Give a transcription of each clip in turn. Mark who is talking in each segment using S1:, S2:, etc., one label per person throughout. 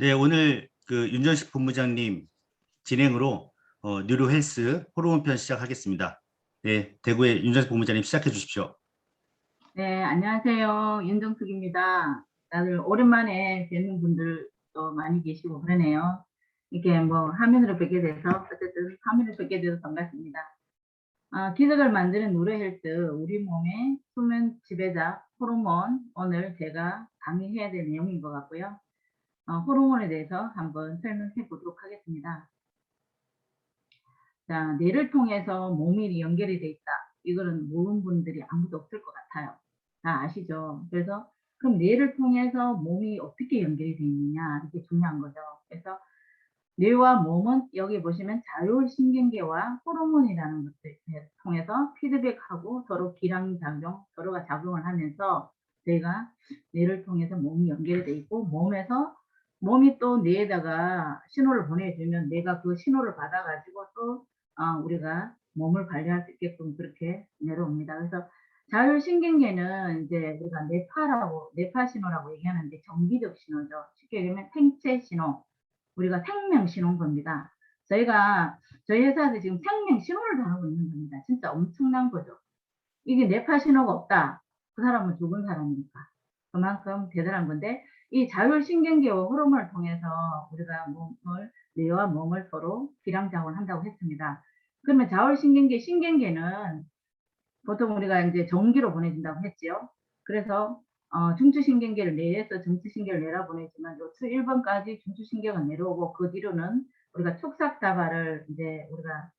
S1: 네, 오늘 그 윤전식 본부장님 진행으로 뉴로 헬스 호르몬 편 시작하겠습니다. 네, 대구의 윤전식 본부장님 시작해 주십시오.
S2: 네, 안녕하세요. 윤정숙입니다. 다들 오랜만에 뵙는 분들도 많이 계시고 그러네요. 이렇게 뭐 화면으로 뵙게 돼서 어쨌든 화면으로 뵙게 돼서 반갑습니다. 기적을 만드는 누로헬스, 우리 몸의 수면 지배자 호르몬, 오늘 제가 강의해야 될 내용인 것 같고요. 호르몬에 대해서 한번 설명해 보도록 하겠습니다. 자, 뇌를 통해서 몸이 연결이 돼 있다. 이거는 모르는 분들이 아무도 없을 것 같아요. 다 아시죠? 그래서 그럼 뇌를 통해서 몸이 어떻게 연결이 돼 있느냐, 이게 중요한 거죠. 그래서 뇌와 몸은 여기 보시면 자율신경계와 호르몬이라는 것을 통해서 피드백하고 서로 기량작용, 서로가 작용을 하면서 저희가 뇌를 통해서 몸이 연결이 돼 있고, 몸이 또 뇌에다가 신호를 보내주면 뇌가 그 신호를 받아가지고 또 우리가 몸을 관리할 수 있게끔 그렇게 내려옵니다. 그래서 자율신경계는 이제 우리가 뇌파 신호라고 얘기하는데 정기적 신호죠. 쉽게 얘기하면 생체 신호, 우리가 생명 신호인 겁니다. 저희 회사에서 지금 생명 신호를 다루고 있는 겁니다. 진짜 엄청난 거죠. 이게 뇌파 신호가 없다, 그 사람은 죽은 사람이니까. 그만큼 대단한 건데, 이 자율신경계와 호르몬을 통해서 우리가 뇌와 몸을 서로 기량작용을 한다고 했습니다. 그러면 신경계는 보통 우리가 이제 전기로 보내준다고 했지요. 그래서 중추신경계를 뇌에서 중추신경을 내려보내지만 요추 1번까지 중추신경을 내려오고, 그 뒤로는 우리가 촉삭다발을 이제 우리가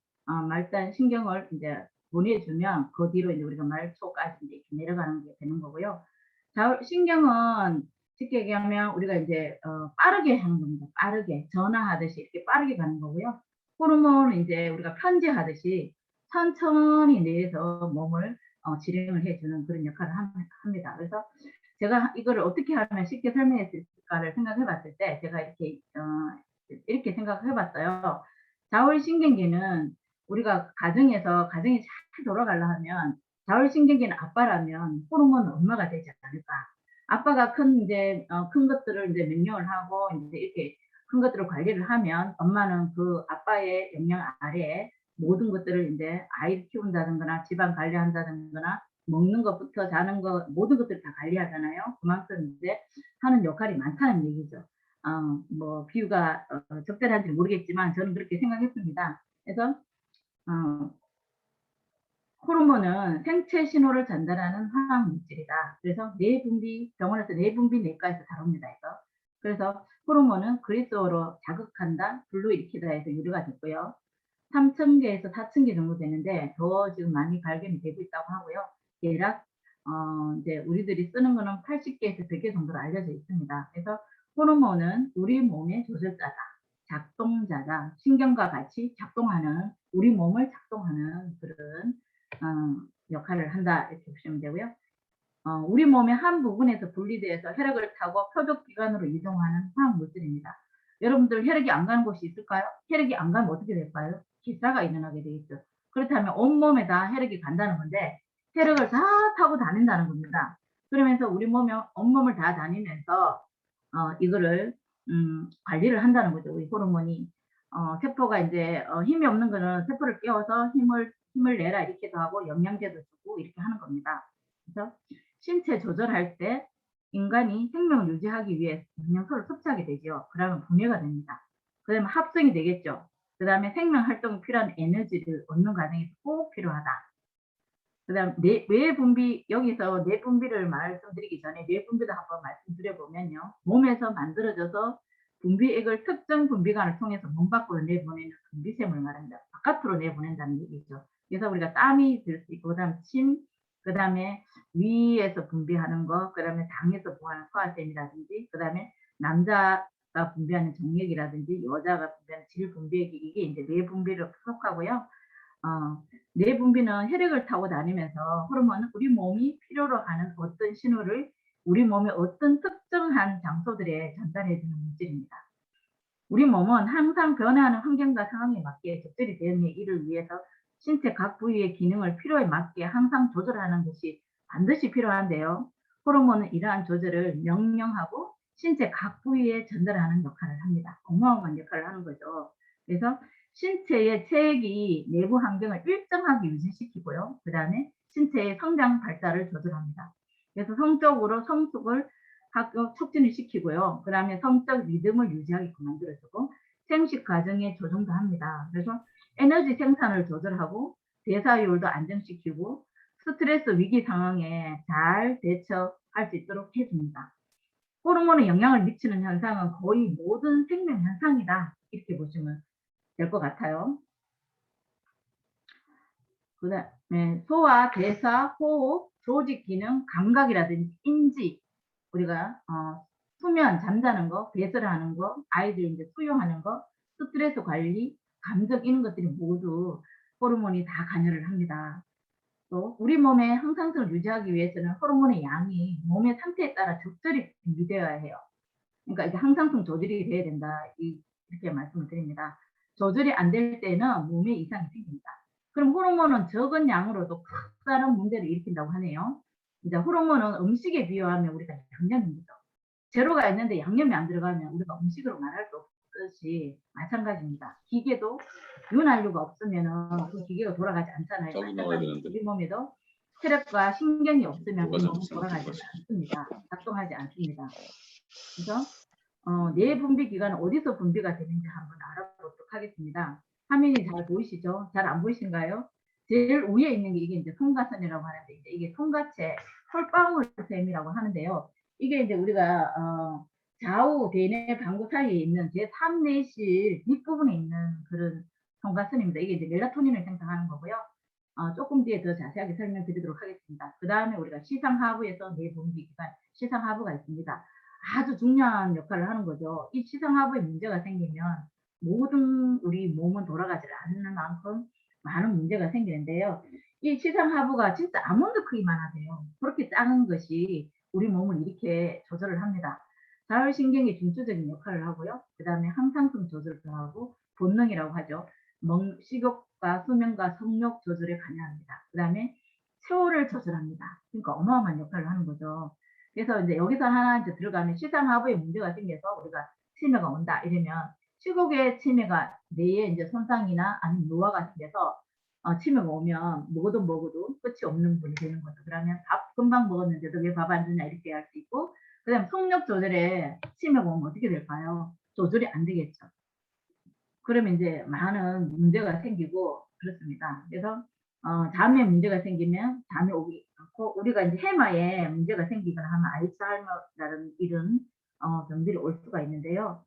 S2: 말단 신경을 이제 보내주면 그 뒤로 이제 우리가 말초까지 이제 이렇게 내려가는 게 되는 거고요. 신경은 쉽게 얘기하면 우리가 이제 빠르게 하는 겁니다. 빠르게 전화하듯이 이렇게 빠르게 가는 거고요. 호르몬은 이제 우리가 편지하듯이 천천히 뇌에서 몸을 지령을 해주는 그런 역할을 합니다. 그래서 제가 이거를 어떻게 하면 쉽게 설명할 수 있을까를 생각해 봤을 때, 제가 이렇게 생각해 봤어요. 자율신경계는 우리가 가정이 잘 돌아가려 하면, 자율신경계는 아빠라면 호르몬은 엄마가 되지 않을까. 아빠가 큰 것들을 이제 명령을 하고 이제 이렇게 큰 것들을 관리를 하면, 엄마는 그 아빠의 영향 아래에 모든 것들을 이제 아이를 키운다든가 집안 관리한다든가 먹는 것부터 자는 것 모든 것들을 다 관리하잖아요. 그만큼 이제 하는 역할이 많다는 얘기죠. 뭐 비유가 적절한지 모르겠지만 저는 그렇게 생각했습니다. 그래서 호르몬은 생체 신호를 전달하는 화학 물질이다. 그래서 병원에서 뇌분비 내과에서 다룹니다. 그래서 호르몬은 그리스어로 자극한다, 불러일으키다 해서 유래가 됐고요. 3,000개에서 4,000개 정도 되는데 더 지금 많이 발견이 되고 있다고 하고요. 대략 이제 우리들이 쓰는 거는 80개에서 100개 정도로 알려져 있습니다. 그래서 호르몬은 우리 몸의 조절자다, 작동자다, 신경과 같이 작동하는, 우리 몸을 작동하는 그런 역할을 한다, 이렇게 보시면 되고요. 우리 몸의 한 부분에서 분리돼서 혈액을 타고 표적기관으로 이동하는 화학 물질입니다. 여러분들 혈액이 안 가는 곳이 있을까요? 혈액이 안 가면 어떻게 될까요? 기사가 일어나게 되겠죠. 그렇다면 온몸에 다 혈액이 간다는 건데, 혈액을 다 타고 다닌다는 겁니다. 그러면서 우리 몸에 온몸을 다 다니면서 이거를 관리를 한다는 거죠. 우리 호르몬이 세포가 이제 힘이 없는 거는 세포를 깨워서 힘을 내라 이렇게도 하고 영양제도 주고 이렇게 하는 겁니다. 그래서 신체 조절할 때 인간이 생명을 유지하기 위해 영양소를 섭취하게 되죠. 그러면 분해가 됩니다. 그 다음에 합성이 되겠죠. 그 다음에 생명 활동이 필요한 에너지를 얻는 과정에서 꼭 필요하다. 그 다음 뇌분비, 여기서 뇌분비를 말씀드리기 전에 뇌분비도 한번 말씀드려보면요. 몸에서 만들어져서 분비액을 특정 분비관을 통해서 몸 밖으로 내보내는 분비샘을 말합니다. 바깥으로 내보낸다는 얘기죠. 그래서 우리가 땀이 들 수 있고, 그 다음 그 다음에 위에서 분비하는 거, 그 다음에 당에서 분비하는 소화샘이라든지, 그 다음에 남자가 분비하는 정액이라든지 여자가 분비하는 질분비액이, 이게 이제 뇌분비를 속하고요. 뇌분비는 혈액을 타고 다니면서 호르몬은 우리 몸이 필요로 하는 어떤 신호를 우리 몸의 어떤 특정한 장소들에 전달해 주는 물질입니다. 우리 몸은 항상 변화하는 환경과 상황에 맞게 적절히 대응하기를 위해서 신체 각 부위의 기능을 필요에 맞게 항상 조절하는 것이 반드시 필요한데요. 호르몬은 이러한 조절을 명령하고 신체 각 부위에 전달하는 역할을 합니다. 어마어마한 역할을 하는 거죠. 그래서 신체의 체액이 내부 환경을 일정하게 유지시키고요. 그다음에 신체의 성장 발달을 조절합니다. 그래서 성적으로 성숙을 촉진을 시키고요. 그다음에 성적 리듬을 유지하게끔 만들어주고 생식 과정의 조정도 합니다. 그래서 에너지 생산을 조절하고 대사율도 안정시키고 스트레스 위기 상황에 잘 대처할 수 있도록 해줍니다. 호르몬에 영향을 미치는 현상은 거의 모든 생명 현상이다. 이렇게 보시면 될 것 같아요. 그다음에 소화, 대사, 호흡, 조직 기능, 감각이라든지 인지, 우리가 수면, 잠자는 거, 배설하는 거, 아이들 이제 수유하는 거, 스트레스 관리, 감정 이런 것들이 모두 호르몬이 다 관여를 합니다. 또 우리 몸의 항상성을 유지하기 위해서는 호르몬의 양이 몸의 상태에 따라 적절히 분비되어야 해요. 그러니까 이제 항상성 조절이 돼야 된다. 이렇게 말씀을 드립니다. 조절이 안 될 때는 몸에 이상이 생깁니다. 그럼 호르몬은 적은 양으로도 커다란 문제를 일으킨다고 하네요. 이제 호르몬은 음식에 비유하면 우리가 양념입니다. 재료가 있는데 양념이 안 들어가면 우리가 음식으로 말할 수 없듯이 마찬가지입니다. 기계도 윤활유가 없으면은 그 기계가 돌아가지 않잖아요.
S3: 저기 넣어야
S2: 마찬가지로
S3: 되는데.
S2: 우리 몸에도 혈액과 신경이 없으면 우리
S3: 뭐가
S2: 몸은
S3: 잘못된
S2: 돌아가지
S3: 거지?
S2: 않습니다. 작동하지 않습니다. 그래서 뇌 분비 기관은 어디서 분비가 되는지 한번 알아보도록 하겠습니다. 화면이 잘 보이시죠? 잘 안 보이신가요? 제일 위에 있는 게 이게 이제 송가선이라고 하는데 이제 이게 송가체 털방울샘이라고 하는데요. 이게 이제 우리가 좌우 대뇌 방구 사이에 있는 제3내실 뒷부분에 있는 그런 송가선입니다. 이게 이제 멜라토닌을 생성하는 거고요. 조금 뒤에 더 자세하게 설명드리도록 하겠습니다. 그 다음에 우리가 시상하부에서 뇌 분비 기관 시상하부가 있습니다. 아주 중요한 역할을 하는 거죠. 이 시상하부에 문제가 생기면 모든 우리 몸은 돌아가지 않는 만큼 많은 문제가 생기는데요. 이 시상하부가 진짜 아몬드 크기만 하세요. 그렇게 작은 것이 우리 몸을 이렇게 조절을 합니다. 자율신경의 중추적인 역할을 하고요. 그 다음에 항상성 조절도 하고 본능이라고 하죠. 식욕과 수면과 성욕 조절에 관여합니다. 그 다음에 체온을 조절합니다. 그러니까 어마어마한 역할을 하는 거죠. 그래서 이제 여기서 하나 이제 들어가면 시상하부에 문제가 생겨서 우리가 치매가 온다 이러면 식욕의 치매가 뇌에 이제 손상이나 아니면 노화가 생겨서 치매가 오면 먹어도 끝이 없는 분이 되는 거죠. 그러면 밥 금방 먹었는데도 왜 밥 안 주냐 이렇게 할 수 있고, 그다음 성욕 조절에 치매가 오면 어떻게 될까요? 조절이 안 되겠죠. 그러면 이제 많은 문제가 생기고 그렇습니다. 그래서 잠에 문제가 생기면 잠이 오기 않고, 우리가 이제 해마에 문제가 생기거나 하면 알츠하이머라는 이런 병들이 올 수가 있는데요.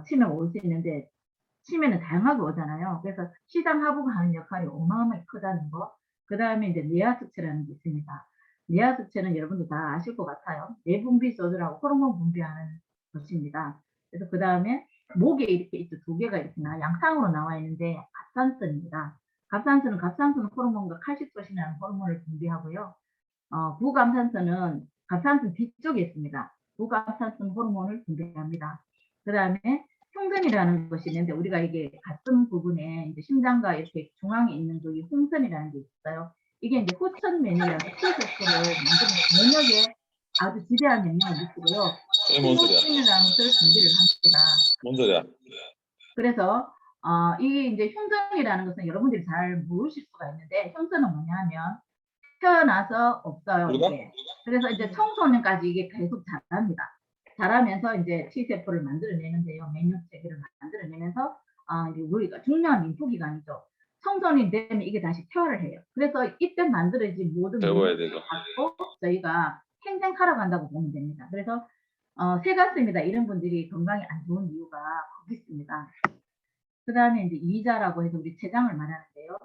S2: 치매가 올 수 있는데 치매는 다양하게 오잖아요. 그래서 시상하부가 하는 역할이 어마어마하게 크다는 거. 그 다음에 이제 뇌하수체라는 게 있습니다. 뇌하수체는 여러분도 다 아실 것 같아요. 뇌분비 조절하고 호르몬 분비하는 것입니다. 그래서 그 다음에 목에 이렇게 있죠. 두 개가 이렇게 양상으로 나와 있는데 갑상선입니다. 갑상선은 갑상선 호르몬과 칼시토신이라는 호르몬을 분비하고요. 부감산선은 갑상선 뒤쪽에 있습니다. 부감산선 호르몬을 분비합니다. 그 다음에 홍선이라는 것이 있는데, 우리가 이게 가슴 부분에 이제 심장과 이렇게 중앙에 있는 쪽이 홍선이라는 게 있어요. 이게 이제 후천면이라서 T세포를 만드는 면역에 아주 지대한 영향을 미치고요.
S3: 이게 뭔 소리야?
S2: 호르몬이라는 것을 분비를 합니다.
S3: 뭔 소리야?
S2: 그래서 이게 이제 흉전이라는 것은 여러분들이 잘 모르실 수가 있는데, 흉전은 뭐냐 하면 태어나서 없어요,
S3: 우리가?
S2: 이게. 그래서 이제 청소년까지 이게 계속 자랍니다. 자라면서 이제 T세포를 만들어내는데요. 면역체계를 만들어내면서 이제 우리가 중요한 림프기관이죠. 청소년이 되면 이게 다시 퇴화를 해요. 그래서 이때 만들어진 모든
S3: 배워야 돼, 이거.
S2: 갖고 저희가 행생하러 간다고 보면 됩니다. 그래서 새갔습니다. 이런 분들이 건강에 안 좋은 이유가 거기 있습니다. 그 다음에 이제 이자라고 해서 우리 췌장을 말하는데요.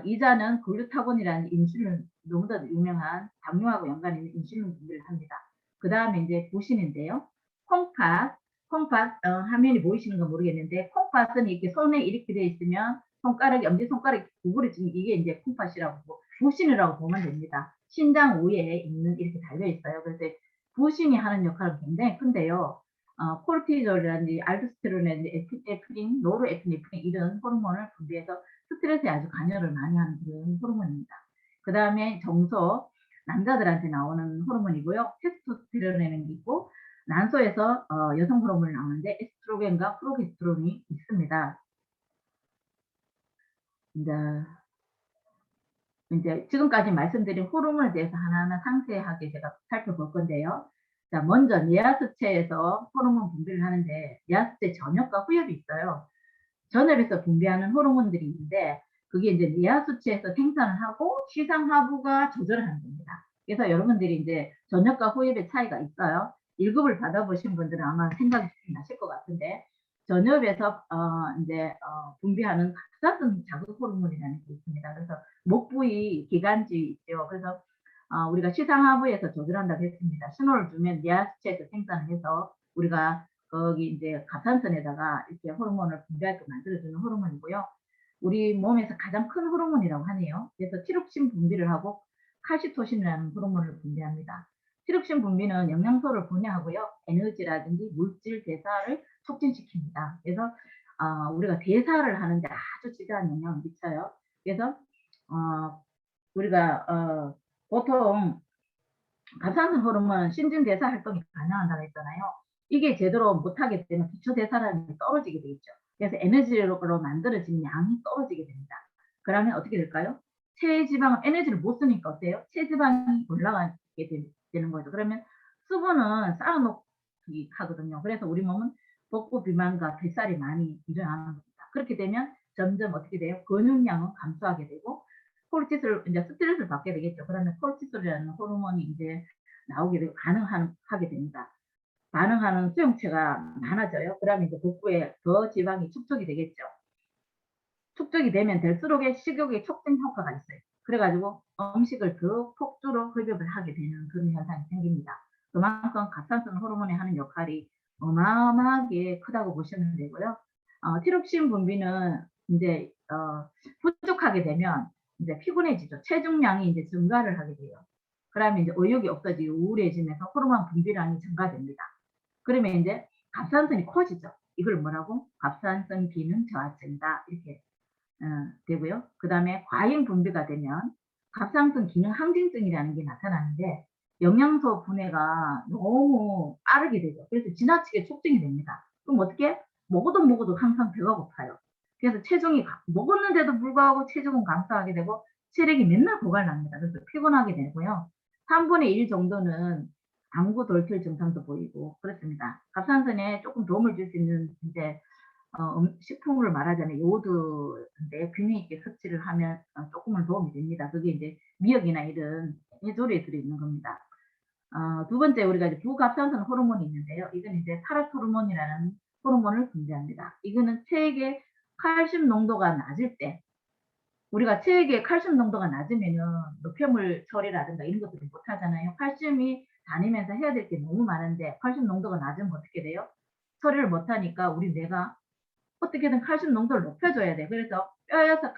S2: 이자는 글루타곤이라는 인슐린, 너무나도 유명한 당뇨하고 연관 있는 인슐린 분비를 합니다. 그 다음에 이제 보시는데요. 콩팥 화면이 보이시는 건 모르겠는데, 콩팥은 이렇게 손에 이렇게 되어 있으면 손가락이, 엄지손가락이 구부러지면 이게 이제 콩팥이라고, 부신이라고 보면 됩니다. 신장 위에 있는 이렇게 달려 있어요. 그래서 부신이 하는 역할은 굉장히 큰데요. 코르티졸이라든지 알도스테론이라든지 에피네프린, 노르에피네프린 이런 호르몬을 분비해서 스트레스에 아주 관여를 많이 하는 그런 호르몬입니다. 그 다음에 정서, 남자들한테 나오는 호르몬이고요. 테스토스테론이라는 게 있고, 난소에서 여성 호르몬이 나오는데 에스트로겐과 프로게스테론이 있습니다. 이제 지금까지 말씀드린 호르몬에 대해서 하나하나 상세하게 제가 살펴볼 건데요. 자, 먼저 뇌하수체에서 호르몬 분비를 하는데 뇌하수체 전엽과 후엽이 있어요. 전엽에서 분비하는 호르몬들이 있는데 그게 이제 뇌하수체에서 생산을 하고 시상하부가 조절을 하는 겁니다. 그래서 여러분들이 이제 전엽과 후엽의 차이가 있어요. 1급을 받아보신 분들은 아마 생각이 나실 것 같은데 전엽에서 이제 분비하는 갑상선 자극 호르몬이라는 게 있습니다. 그래서 목 부위, 기관지 있죠. 그래서 우리가 시상하부에서 조절한다고 했습니다. 신호를 주면 뇌하수체에서 생산을 해서 우리가 거기 이제 갑상선에다가 이렇게 호르몬을 분비하게 만들어주는 호르몬이고요. 우리 몸에서 가장 큰 호르몬이라고 하네요. 그래서 티록신 분비를 하고 칼시토신이라는 호르몬을 분비합니다. 티록신 분비는 영양소를 분해하고요. 에너지라든지 물질 대사를 촉진시킵니다. 그래서 우리가 대사를 하는데 아주 지대한 영향을 미쳐요. 그래서 우리가 보통 갑상선 호르몬은 신진대사 활동이 가능하다고 했잖아요. 이게 제대로 못하게 되면 기초대사량이 떨어지게 되겠죠. 그래서 에너지로 만들어진 양이 떨어지게 됩니다. 그러면 어떻게 될까요? 체지방은 에너지를 못 쓰니까 어때요? 체지방이 올라가게 되는 거죠. 그러면 수분은 쌓아놓기 하거든요. 그래서 우리 몸은 복부 비만과 뱃살이 많이 일어나는 겁니다. 그렇게 되면 점점 어떻게 돼요? 근육량은 감소하게 되고 코르티솔, 이제 스트레스를 받게 되겠죠. 그러면 코르티솔이라는 호르몬이 이제 나오게 되고 반응하게 됩니다. 반응하는 수용체가 많아져요. 그러면 이제 복부에 더 지방이 축적이 되겠죠. 축적이 되면 될수록의 식욕의 촉진 효과가 있어요. 그래가지고 음식을 더 폭주로 흡입을 하게 되는 그런 현상이 생깁니다. 그만큼 갑상선 호르몬이 하는 역할이 어마어마하게 크다고 보시면 되고요. 티록신 분비는 이제 부족하게 되면 이제 피곤해지죠. 체중량이 이제 증가를 하게 돼요. 그러면 이제 의욕이 없어지고 우울해지면서 호르몬 분비량이 증가됩니다. 그러면 이제 갑상선이 커지죠. 이걸 뭐라고? 갑상선 기능 저하증이다. 이렇게 되고요. 그 다음에 과잉 분비가 되면 갑상선 기능 항진증이라는 게 나타나는데 영양소 분해가 너무 빠르게 되죠. 그래서 지나치게 촉진이 됩니다. 그럼 어떻게? 먹어도 항상 배가 고파요. 그래서 체중이 먹었는데도 불구하고 체중은 감소하게 되고 체력이 맨날 고갈납니다. 그래서 피곤하게 되고요. 3분의 1 정도는 안구 돌출 증상도 보이고 그렇습니다. 갑상선에 조금 도움을 줄 수 있는 이제 식품을 말하자면 요오드인데 균형 있게 섭취를 하면 조금은 도움이 됩니다. 그게 이제 미역이나 이런 해조류에 들어있는 겁니다. 두 번째 우리가 이제 부갑상선 호르몬이 있는데요. 이건 이제 파라토르몬이라는 호르몬을 분비합니다. 이거는 체액의 칼슘 농도가 낮을 때 우리가 체액의 칼슘 농도가 낮으면은 노폐물 처리라든가 이런 것들을 못 하잖아요. 칼슘이 다니면서 해야 될 게 너무 많은데 칼슘 농도가 낮으면 어떻게 돼요? 처리를 못 하니까 우리 뇌가 어떻게든 칼슘 농도를 높여줘야 돼. 그래서 뼈에서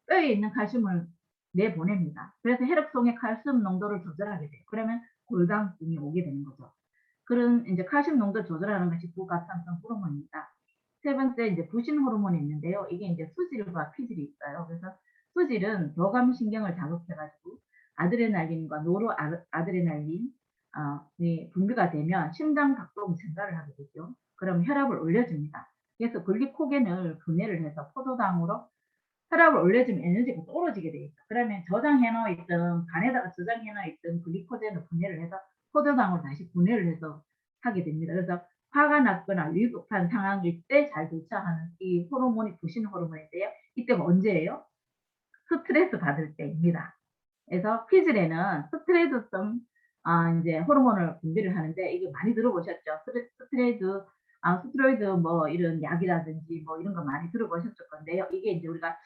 S2: 뼈에 있는 칼슘을 내보냅니다. 그래서 혈액속의 칼슘 농도를 조절하게 돼요. 그러면 골강증이 오게 되는 거죠. 그런 이제 칼슘 농도를 조절하는 것이 부갑상선 호르몬입니다. 세 번째 이제 부신 호르몬이 있는데요. 이게 이제 수질과 피질이 있어요. 그래서 수질은 교감 신경을 자극해가지고 아드레날린과 노르아드레날린 분비가 되면 심장 박동 증가를 하게 되죠. 그럼 혈압을 올려줍니다. 그래서 글리코겐을 분해를 해서 포도당으로 혈압을 올려주면 에너지가 떨어지게 돼 있어. 그러면 저장해 놓아 있던 간에다가 저장해 놓아 있던 글리코겐을 분해를 해서 포도당으로 다시 분해를 해서 하게 됩니다. 그래서 화가 났거나 위급한 상황일 때 잘 대처하는 이 호르몬이 부신 호르몬인데요. 이때가 언제예요? 스트레스 받을 때입니다. 그래서 피질에는 스트레스성 이제 호르몬을 분비를 하는데 이게 많이 들어보셨죠? 스테로이드 뭐 이런 약이라든지 뭐 이런 거 많이 들어보셨을 건데요. 이게 이제 우리가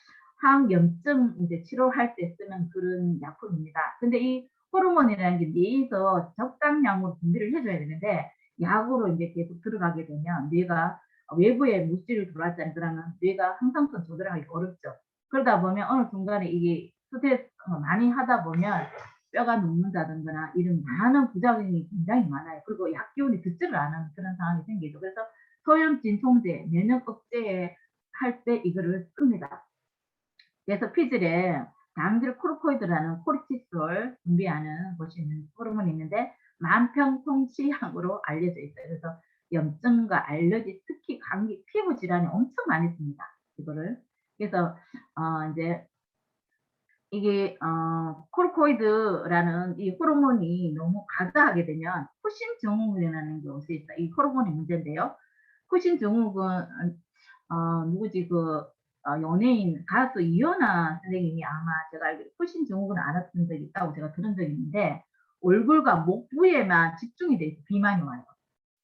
S2: 항염증 이제 치료할 때 쓰는 그런 약품입니다. 근데 이 호르몬이라는 게 뇌에서 적당량으로 분비를 해줘야 되는데 약으로 이제 계속 들어가게 되면 뇌가 외부에 물질을 들어왔잖아요. 그러면 뇌가 항상성 조절하기 어렵죠. 그러다 보면 어느 순간에 이게 스트레스 많이 하다 보면 뼈가 녹는다든가 이런 많은 부작용이 굉장히 많아요. 그리고 약 기운이 듣지를 않은 그런 상황이 생기죠. 그래서 소염 진통제, 면역 억제 할 때 이거를 씁니다. 그래서 피질에 당질 코르코이드라는 코르티솔 분비하는 것이 있는 호르몬이 있는데 만평통치약으로 알려져 있어요. 그래서 염증과 알러지, 특히 감기, 피부 질환이 엄청 많이 씁니다, 이거를. 그래서 인제 이게 코르코이드라는 이 호르몬이 너무 과다하게 되면 후신 증후군이라는 게 올 수 있어요. 이 호르몬이 문제인데요. 후신 증후군 누구지 연예인 가수 이현아 선생님이 아마 제가 알기로 후신 증후군을 앓았던 적이 있다고 제가 들은 적이 있는데 얼굴과 목 부위에만 집중이 돼 있어 비만이 와요.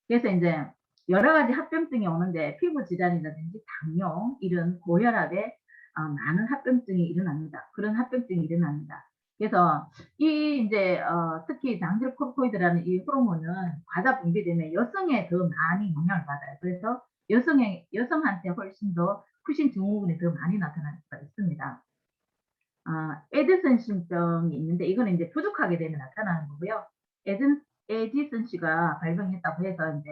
S2: 그래서 인제 여러 가지 합병증이 오는데 피부 질환이라든지 당뇨 이런 고혈압에 많은 합병증이 일어납니다. 그런 합병증이 일어납니다. 그래서 이 인제 특히 당질코르코이드라는 이 호르몬은 과다 분비되면 여성에 더 많이 영향을 받아요. 그래서 여성한테 훨씬 더 후신 증후군이 더 많이 나타날 수가 있습니다. 에디슨신병이 있는데 이거는 인제 부족하게 되면 나타나는 거고요. 에디슨 씨가 발병했다고 해서 인제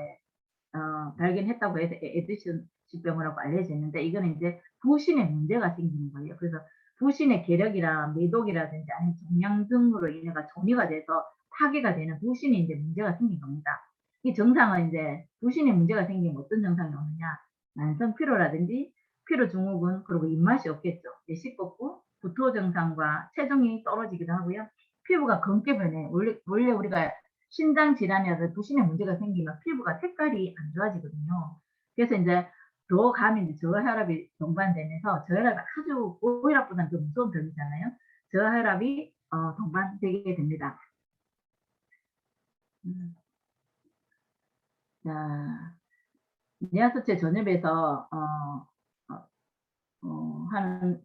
S2: 발견했다고 해서 에디슨 질병이라고 알려져 있는데 이거는 인제 부신에 문제가 생기는 거예요. 그래서 부신의 괴력이나 매독이라든지 아니면 종양 등으로 인해가 전이가 돼서 파괴가 되는 부신에 인제 문제가 생긴 겁니다. 이 증상은 인제 부신에 문제가 생기면 어떤 증상이 오느냐 만성 피로라든지 피로 증후군 그리고 입맛이 없겠죠. 이제 식겁고 구토 증상과 체중이 떨어지기도 하고요. 피부가 검게 변해요. 원래 우리가 신장 질환이라든지 부신에 문제가 생기면 피부가 색깔이 안 좋아지거든요. 그래서 인제 더 가면 이제 저혈압이 동반되면서 저혈압이 아주 고혈압보다는 더 무서운 병이잖아요. 저혈압이 동반되게 됩니다. 음. 자, 뇌하수체 전염에서 어 하는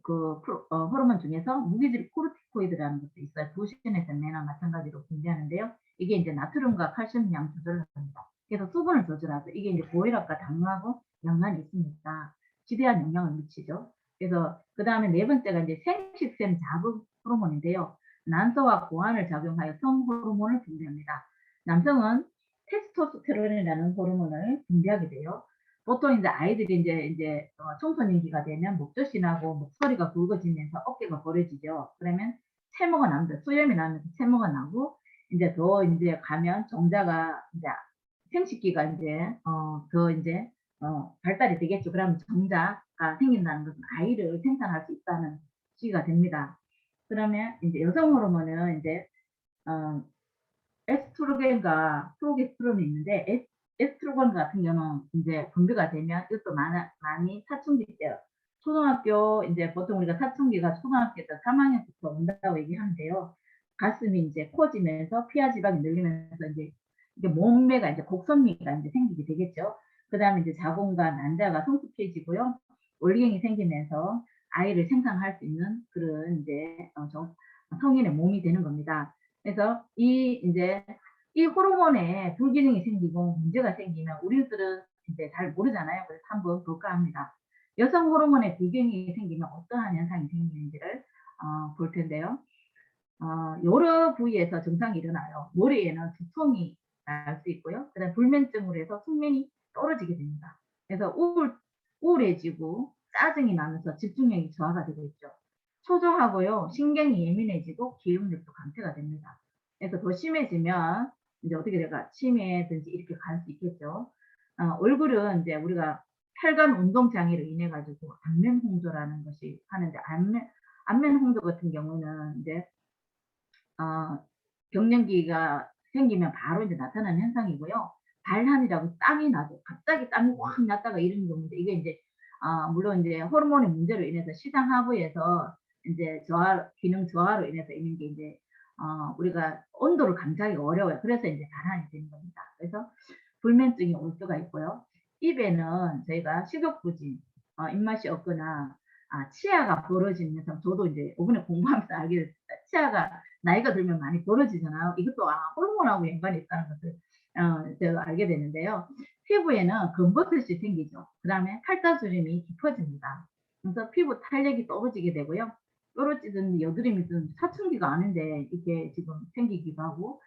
S2: 호르몬 중에서 무기질 코르티코이드라는 것도 있어요. 도시의 전매나 마찬가지로 분비하는데요. 이게 인제 나트륨과 칼슘 양 조절을 합니다. 그래서 수분을 조절하죠. 이게 인제 고혈압과 당뇨하고 연관이 있으니까 지대한 영향을 미치죠. 그래서 그다음에 네 번째가 인제 생식샘 자극 호르몬인데요. 난소와 고환을 작용하여 성 호르몬을 분비합니다. 남성은 테스토스테론이라는 호르몬을 분비하게 돼요. 보통 인제 아이들이 인제 청소년기가 되면 목젖이 나고 목소리가 굵어지면서 어깨가 벌어지죠. 그러면 채모가 납니다. 수염이 나면서 채모가 나고 인제 더 인제 가면 정자가 인제 생식기가 인제 더 인제 발달이 되겠죠. 그러면 정자가 생긴다는 것은 아이를 생산할 수 있다는 시기가 됩니다. 그러면 인제 여성 호르몬은 인제 어 에스트로겐과 프로게스테론이 있는데 에스트로겐 같은 경우는 인제 분비가 되면 이것도 많이 사춘기 때 초등학교 인제 보통 우리가 사춘기가 초등학교 때 3 학년부터 온다고 얘기하는데요. 가슴이 인제 커지면서 피하 지방이 늘리면서 인제 이게 몸매가 인제 곡선미가 인제 생기게 되겠죠. 그다음에 이제 자궁과 난자가 성숙해지고요. 올갱이 생기면서 아이를 생산할 수 있는 그런 인제 성인의 몸이 되는 겁니다. 그래서 인제 이 호르몬에 불균형이 생기고 문제가 생기면 우리들은 인제 잘 모르잖아요. 그래서 한번 볼까 합니다. 여성 호르몬에 불균형이 생기면 어떠한 현상이 생기는지를 볼 텐데요. 여러 부위에서 증상이 일어나요. 머리에는 두통이 날 수 있고요. 그다음에 불면증으로 해서 숙면이 떨어지게 됩니다. 그래서 우울해지고 짜증이 나면서 집중력이 저하가 되고 있죠. 초조하고요. 신경이 예민해지고 기억력도 감퇴가 됩니다. 그래서 더 심해지면 인제 어떻게 될까? 치매든지 이렇게 갈 수 있겠죠. 얼굴은 인제 우리가 혈관 운동 장애로 인해 가지고 안면 홍조라는 것이 하는데 안면 홍조 같은 경우는 인제 어 갱년기가 생기면 바로 이제 나타나는 현상이고요. 발한이라고 땀이 나죠. 갑자기 땀이 확 났다가 이러는 경우인데 이게 인제 물론 인제 호르몬의 문제로 인해서 시장 하부에서 인제 기능 저하로 인해서 있는 게 인제 우리가 온도를 감지하기가 어려워요. 그래서 인제 발한이 되는 겁니다. 그래서 불면증이 올 수가 있고요. 입에는 저희가 식욕부진, 입맛이 없거나 치아가 벌어지면서 저도 인제 요번에 공부하면서 알게 됐습니다. 치아가 나이가 들면 많이 벌어지잖아요. 이것도 호르몬하고 연관이 있다는 것을 제가 알게 됐는데요. 피부에는 검버섯이 생기죠. 그다음에 칼자주름이 깊어집니다. 그래서 피부 탄력이 떨어지게 되고요. 떨어지든 여드름이든 사춘기가 아닌데 이게 지금 생기기도 하고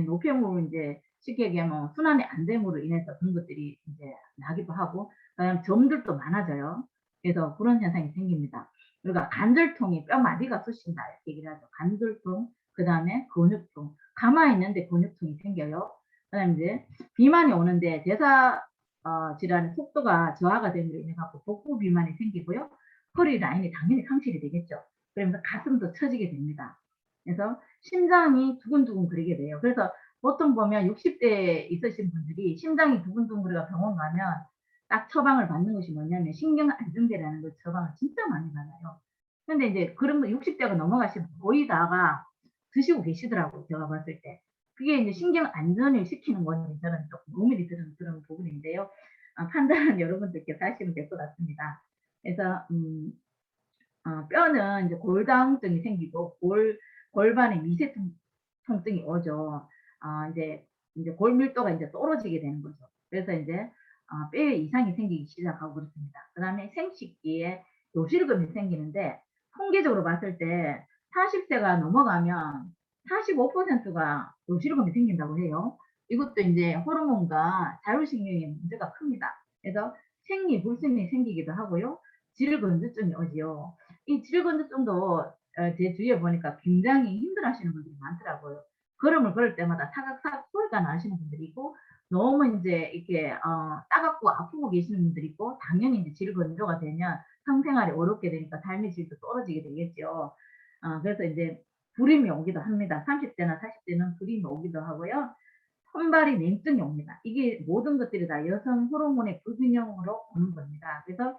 S2: 노폐물을 인제 쉽게 얘기하면 순환이 안 됨으로 인해서 그런 것들이 인제 나기도 하고 그다음에 점들도 많아져요. 그래서 그런 현상이 생깁니다. 그러니까 간절통이 뼈마디가 쑤신다 이렇게 얘기를 하죠. 간절통 그다음에 근육통. 가만히 있는데 근육통이 생겨요. 그다음에 이제 비만이 오는데 대사 질환의 속도가 저하가 됨으로 인해 갖고 복부 비만이 생기고요. 허리 라인이 당연히 상실이 되겠죠. 그러면서 가슴도 처지게 됩니다. 그래서 심장이 두근두근 거리게 돼요. 그래서 보통 보면 60대 있으신 분들이 심장이 두근두근 거리가 병원 가면 딱 처방을 받는 것이 뭐냐면 신경안정제라는 걸 처방을 진짜 많이 받아요. 근데 이제 그런 거 60대가 넘어가시면 거의 다가 드시고 계시더라고요, 제가 봤을 때. 그게 이제 신경 안전을 시키는 거니 저는 조금 의문이 드는 그런 부분인데요. 판단은 여러분들께서 하시면 될 것 같습니다. 그래서 뼈는 이제 골다공증이 생기고 골반에 미세 통증이 오죠. 이제 골밀도가 이제 떨어지게 되는 거죠. 그래서 이제 뼈에 이상이 생기기 시작하고 그렇습니다. 그다음에 생식기에 요실금이 생기는데 통계적으로 봤을 때 40세가 넘어가면 45%가 요실금이 생긴다고 해요. 이것도 이제 호르몬과 자율신경의 문제가 큽니다. 그래서 생리불순이 생기기도 하고요. 질건조증이 오지요. 이 질건조증도 제 주위에 보니까 굉장히 힘들어하시는 분들이 많더라고요. 걸음을 걸을 때마다 사각사각 소리가 나시는 분들이 있고 너무 인제 이렇게 따갑고 아프고 계시는 분들이 있고 당연히 이제 질건조가 되면 성생활이 어렵게 되니까 삶의 질도 떨어지게 되겠죠. 그래서 인제 불임이 오기도 합니다. 30대나 40대는 불임이 오기도 하고요. 손발이 냉증이 옵니다. 이게 모든 것들이 다 여성 호르몬의 불균형으로 오는 겁니다. 그래서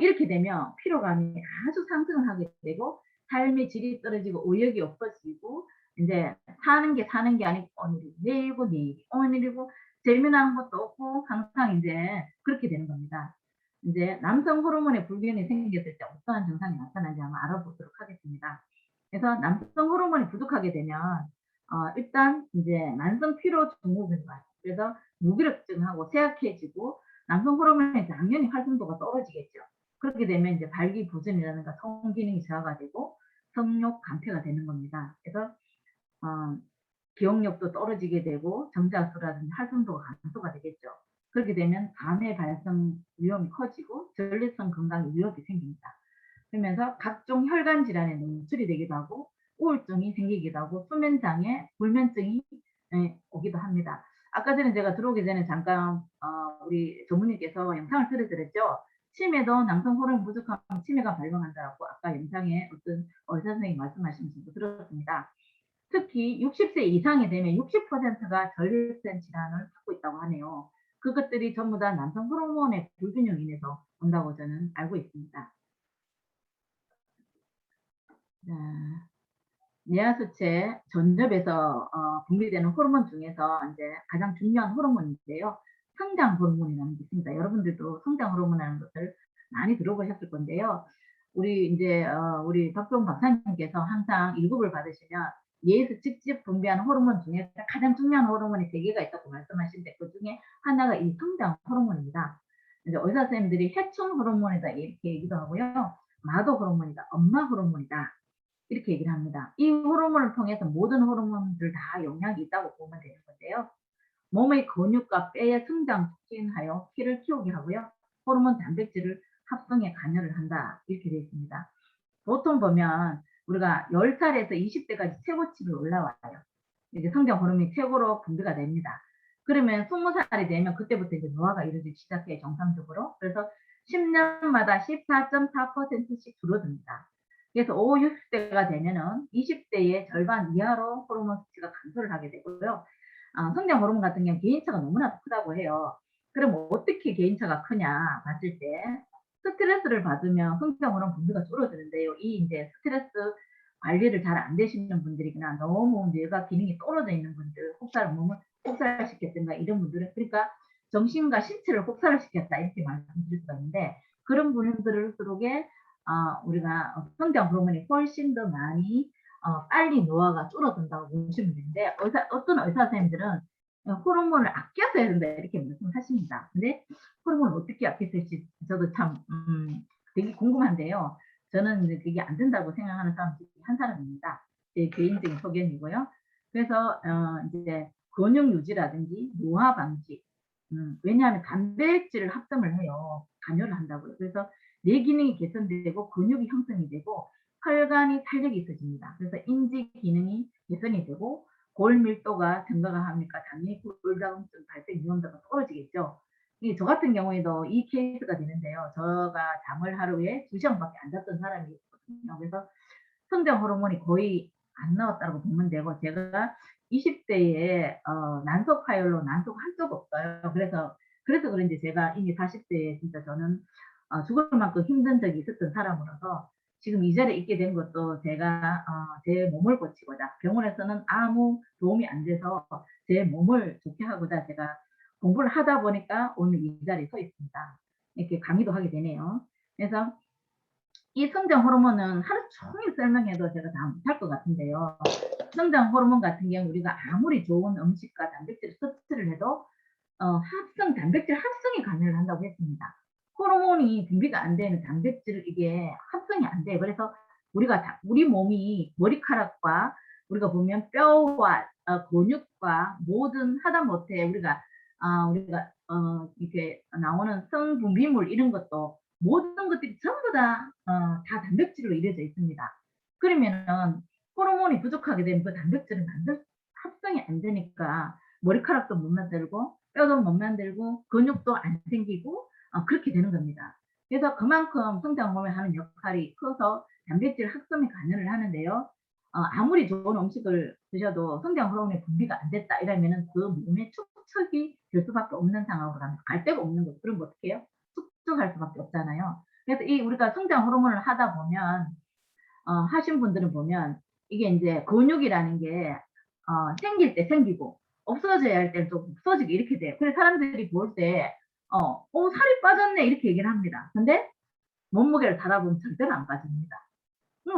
S2: 이렇게 되면 피로감이 아주 상승을 하게 되고 삶의 질이 떨어지고 의욕이 없어지고 인제 사는 게 아니고 오늘이 내일이고 내일이 오늘이고 재미나는 것도 없고 항상 인제 그렇게 되는 겁니다. 인제 남성 호르몬의 불균형이 생겼을 때 어떠한 증상이 나타나는지 한번 알아보도록 하겠습니다. 그래서 남성 호르몬이 부족하게 되면 일단 인제 만성 피로 증후군이 와요. 그래서 무기력증하고 쇠약해지고 남성 호르몬의 당연히 활성도가 떨어지겠죠. 그렇게 되면 이제 발기부전이라든가 성기능이 저하가 되고 성욕 감퇴가 되는 겁니다. 그래서 어 기억력도 떨어지게 되고 정자수라든지 활성도가 감소가 되겠죠. 그렇게 되면 간의 발생 위험이 커지고 전립선 건강에 위협이 생깁니다. 그러면서 각종 혈관 질환에 노출이 되기도 하고 우울증이 생기기도 하고 수면장애, 불면증이 오기도 합니다. 아까 전에 제가 들어오기 전에 잠깐 우리 전무님께서 영상을 틀어드렸죠. 치매도 남성 호르몬 부족하면 치매가 발병한다고 아까 영상에 어떤 의사 선생님이 말씀하시면서 들었습니다. 특히 60세 이상이 되면 60%가 전립선 질환을 갖고 있다고 하네요. 그것들이 전부 다 남성 호르몬의 불균형으로 인해서 온다고 저는 알고 있습니다. 네. 뇌하수체 전엽에서 분비되는 호르몬 중에서 인제 가장 중요한 호르몬인데요. 성장 호르몬이라는 게 있습니다. 여러분들도 성장 호르몬이라는 것을 많이 들어보셨을 건데요. 우리 인제 우리 박종 박사님께서 항상 1급을 받으시면 뇌에서 직접 분비하는 호르몬 중에서 가장 중요한 호르몬이 3개가 있다고 말씀하시는데 그중에 하나가 이 성장 호르몬입니다. 이제 의사 선생님들이 해충 호르몬이다 이렇게 얘기도 하고요. 마도 호르몬이다, 엄마 호르몬이다. 이렇게 얘기를 합니다. 이 호르몬을 통해서 모든 호르몬들 다 영향이 있다고 보면 되는 건데요. 몸의 근육과 뼈의 성장 촉진하여 키를 키우게 하고요. 호르몬 단백질을 합성에 관여를 한다. 이렇게 되어 있습니다. 보통 보면 우리가 10살에서 20대까지 최고치로 올라와요. 이제 성장 호르몬이 최고로 분비가 됩니다. 그러면 20살이 되면 그때부터 이제 노화가 이루어지기 시작해요, 정상적으로. 그래서 10년마다 14.4%씩 줄어듭니다. 그래서 5, 60대가 되면은 20대의 절반 이하로 호르몬 수치가 감소를 하게 되고요. 성장 호르몬 같은 경우는 개인차가 너무나 크다고 해요. 그럼 어떻게 개인차가 크냐 봤을 때 스트레스를 받으면 성장 호르몬 분비가 줄어드는데요. 이 인제 스트레스 관리를 잘 안 되시는 분들이거나 너무 뇌가 기능이 떨어져 있는 분들, 몸을 혹사시켰든가 이런 분들은 그러니까 정신과 신체를 혹사를 시켰다 이렇게 말씀드릴 수가 있는데 그런 분들일수록에 우리가 성장 호르몬이 훨씬 더 많이 빨리 노화가 줄어든다고 보시면 되는데 어떤 의사 선생님들은 호르몬을 아껴서 해야 된다 이렇게 말씀하십니다. 근데 호르몬을 어떻게 아껴 쓸지 저도 참 되게 궁금한데요. 저는 이제 그게 안 된다고 생각하는 사람 중에 한 사람입니다. 제 개인적인 소견이고요. 그래서 인제 근육 유지라든지 노화 방지 왜냐하면 단백질을 합성을 해요. 관여를 한다고요. 그래서 뇌 기능이 개선되고 근육이 형성이 되고 혈관이 탄력이 있어집니다. 그래서 인지 기능이 개선이 되고 골 밀도가 증가가 합니까? 당연히 골다공증 발생 위험도가 떨어지겠죠. 저 같은 경우에도 이 케이스가 되는데요. 제가 잠을 하루에 2시간밖에 안 잤던 사람이거든요. 그래서 성장 호르몬이 거의 안 나왔다고 보면 되고, 제가 20대에 난소 파열로 난소가 한쪽 없어요. 그래서 그런지 제가 이미 40대에 진짜 저는 죽을 만큼 힘든 적이 있었던 사람으로서 지금 이 자리에 있게 된 것도 제가 제 몸을 고치고자, 병원에서는 아무 도움이 안 돼서 제 몸을 좋게 하고자 제가 공부를 하다 보니까 오늘 이 자리에 서 있습니다. 이렇게 강의도 하게 되네요. 그래서 이 성장 호르몬은 하루 종일 설명해도 제가 다 못할 것 같은데요. 성장 호르몬 같은 경우 우리가 아무리 좋은 음식과 단백질을 섭취를 해도 단백질 합성이 가능을 한다고 했습니다. 호르몬이 분비가 안 되는 단백질 이게 합성이 안 돼요. 그래서 우리 몸이 머리카락과 우리가 보면 뼈와 근육과 모든 하다못해 우리가 이렇게 나오는 성분비물 이런 것도 모든 것들이 전부 다 단백질로 이루어져 있습니다. 그러면은 호르몬이 부족하게 되면 그 단백질은 합성이 안 되니까 머리카락도 못 만들고 뼈도 못 만들고 근육도 안 생기고 그렇게 되는 겁니다. 그래서 그만큼 성장 호르몬이 하는 역할이 커서 단백질 합성이 가능을 하는데요. 아무리 좋은 음식을 드셔도 성장 호르몬이 분비가 안 됐다 이러면은 그 몸에 축적이 될 수밖에 없는 상황으로 가면 갈 데가 없는 거죠. 그럼 어떻게 해요? 축적할 수밖에 없잖아요. 그래서 우리가 성장 호르몬을 하다 보면 하신 분들은 보면 이게 이제 근육이라는 게 생길 때 생기고 없어져야 할 때는 또 없어지고 이렇게 돼요. 그래서 사람들이 볼 때 살이 빠졌네 이렇게 얘기를 합니다. 근데 몸무게를 달아보면 절대로 안 빠집니다.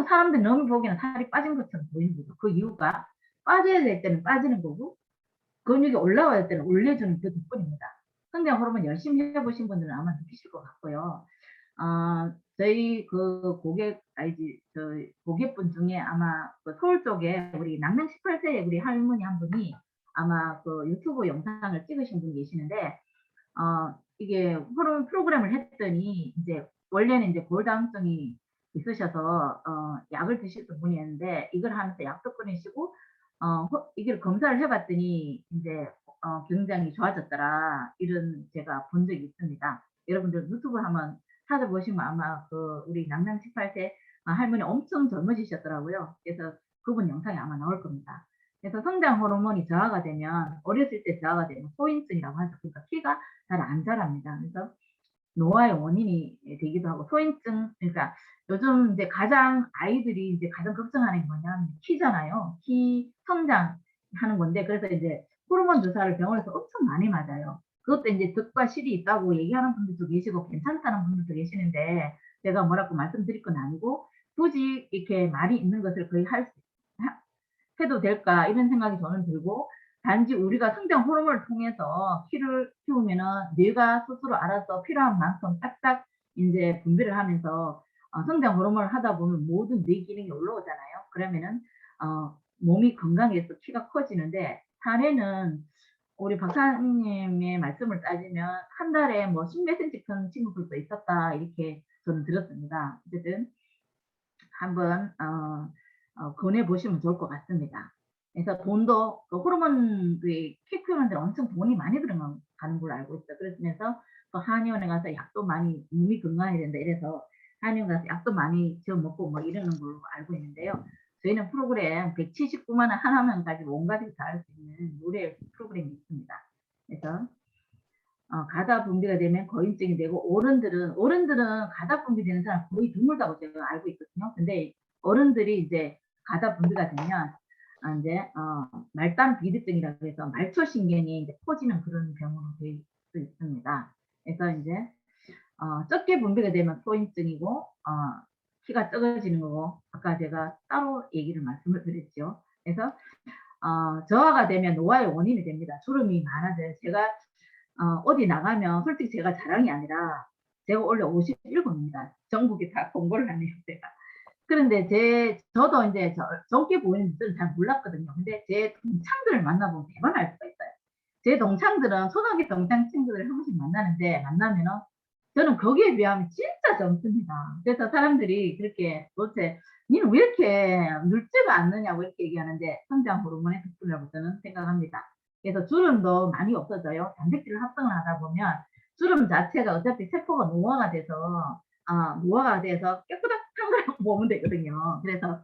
S2: 사람들이 너무 보기에는 살이 빠진 것처럼 보이는 거죠. 그 이유가 빠져야 될 때는 빠지는 거고 근육이 올라와야 될 때는 올려주는 그 덕분입니다. 성장 호르몬 열심히 해보신 분들은 아마 느끼실 것 같고요. 저희 고객분 중에 아마 그 서울 쪽에 우리 남명 18세 우리 할머니 한 분이 아마 그 유튜브 영상을 찍으신 분이 계시는데, 이게 호르몬 프로그램을 했더니 이제 원래는 이제 골다공증이 있으셔서 약을 드시던 분이었는데 이걸 하면서 약도 끊으시고 이걸 검사를 해봤더니 이제 굉장히 좋아졌더라 이런 제가 본 적이 있습니다. 여러분들 유튜브 한번 찾아보시면 아마 그 우리 남양 18세 할머니 엄청 젊어지셨더라고요. 그래서 그분 영상이 아마 나올 겁니다. 그래서 성장 호르몬이 저하가 되면 어렸을 때 저하가 되면 소인증이라고 하죠. 그러니까 키가 잘 안 자랍니다. 그래서 노화의 원인이 되기도 하고 소인증, 그러니까 요즘 이제 아이들이 이제 가장 걱정하는 게 뭐냐면 키잖아요. 키 성장하는 건데, 그래서 이제 호르몬 주사를 병원에서 엄청 많이 맞아요. 그것도 이제 득과 실이 있다고 얘기하는 분들도 계시고 괜찮다는 분들도 계시는데 제가 뭐라고 말씀드릴 건 아니고 굳이 이렇게 말이 있는 것을 거의 해도 될까 이런 생각이 저는 들고, 단지 우리가 성장 호르몬을 통해서 키를 키우면은 뇌가 스스로 알아서 필요한 만큼 딱딱 이제 분비를 하면서 성장 호르몬을 하다 보면 모든 뇌 기능이 올라오잖아요. 그러면은 몸이 건강해서 키가 커지는데, 사례는 우리 박사님의 말씀을 따지면 한 달에 뭐 10몇 cm 큰 친구들도 있었다 이렇게 저는 들었습니다. 어쨌든 한번 권해 보시면 좋을 것 같습니다. 그래서 돈도 그 호르몬 키 키우는 데 엄청 돈이 많이 들어가는 걸로 알고 있어요. 그러면서 또 한의원에 가서 약도 많이 몸이 건강해야 된다 이래서 한의원 가서 약도 많이 지어 먹고 뭐 이러는 걸로 알고 있는데요. 저희는 프로그램 179만 원 하나만 가지고 온 가족이 다 할 수 있는 무료 프로그램이 있습니다. 그래서 가다 분비가 되면 거인증이 되고, 어른들은 가다 분비되는 사람 거의 드물다고 제가 알고 있거든요. 근데 어른들이 이제 가다 분비가 되면 이제 말단 비대증이라고 해서 말초신경이 이제 퍼지는 그런 병으로 될 수 있습니다. 그래서 이제 적게 분비가 되면 소인증이고 키가 적어지는 거고, 아까 제가 따로 말씀을 드렸죠. 그래서 저하가 되면 노화의 원인이 됩니다. 주름이 많아져요. 제가 어디 나가면 솔직히 제가 자랑이 아니라 제가 원래 57입니다. 전국에 다 공부를 하네요, 제가. 그런데 저도 이제 젊게 보이는 줄은 잘 몰랐거든요. 근데 제 동창들을 만나보면 대박 알 수가 있어요. 제 동창들은 초등학교 동창 친구들을 한 번씩 만나는데, 만나면은 저는 거기에 비하면 진짜 젊습니다. 그래서 사람들이 그렇게 도대체 니는 왜 이렇게 늙지가 않느냐고 이렇게 얘기하는데 성장 호르몬의 덕분이라고 저는 생각합니다. 그래서 주름도 많이 없어져요. 단백질 합성을 하다 보면 주름 자체가 어차피 세포가 노화가 돼서 깨끗한 걸 보면 되거든요. 그래서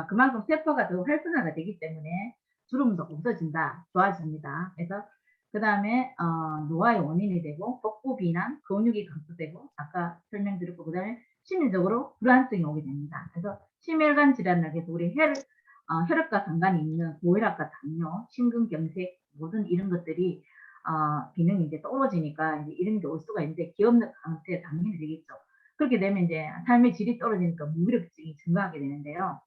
S2: 그만큼 세포가 더 활성화가 되기 때문에 주름도 없어진다, 좋아집니다. 그래서 그 다음에 노화의 원인이 되고 복부 비난, 근육이 감소되고 아까 설명드렸고 그 다음에 심리적으로 불안증이 오게 됩니다. 그래서 심혈관 질환을 해서 우리 혈압과 상관이 있는 고혈압과 당뇨, 심근경색 모든 이런 것들이 기능이 이제 떨어지니까 이제 이런 게 올 수가 있는데 기억력 감퇴 당연히 되겠죠. 그렇게 되면 이제 삶의 질이 떨어지니까 무기력증이 증가하게 되는데요.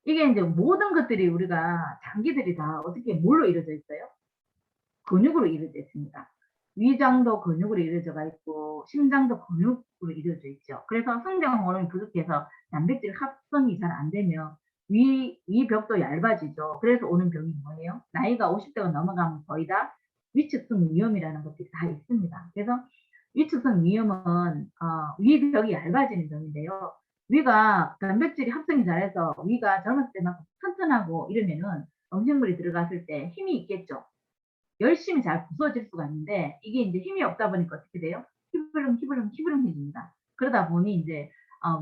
S2: 이게 이제 모든 것들이 우리가 장기들이 다 어떻게 뭘로 이루어져 있어요? 근육으로 이루어져 있습니다. 위장도 근육으로 이루어져 있고 심장도 근육으로 이루어져 있죠. 그래서 성장 호르몬이 부족해서 단백질 합성이 잘 안 되면 위벽도 얇아지죠. 그래서 오는 병이 뭐예요? 나이가 50대가 넘어가면 거의 다 위축성 위염이라는 것들이 다 있습니다. 그래서 위축성 위염은 위벽이 얇아지는 병인데요. 위가 단백질이 합성이 잘해서 위가 젊었을 때만큼 튼튼하고 이러면은 음식물이 들어갔을 때 힘이 있겠죠. 열심히 잘 부서질 수가 있는데 이게 이제 힘이 없다 보니까 어떻게 돼요? 희불렁해집니다. 그러다 보니 이제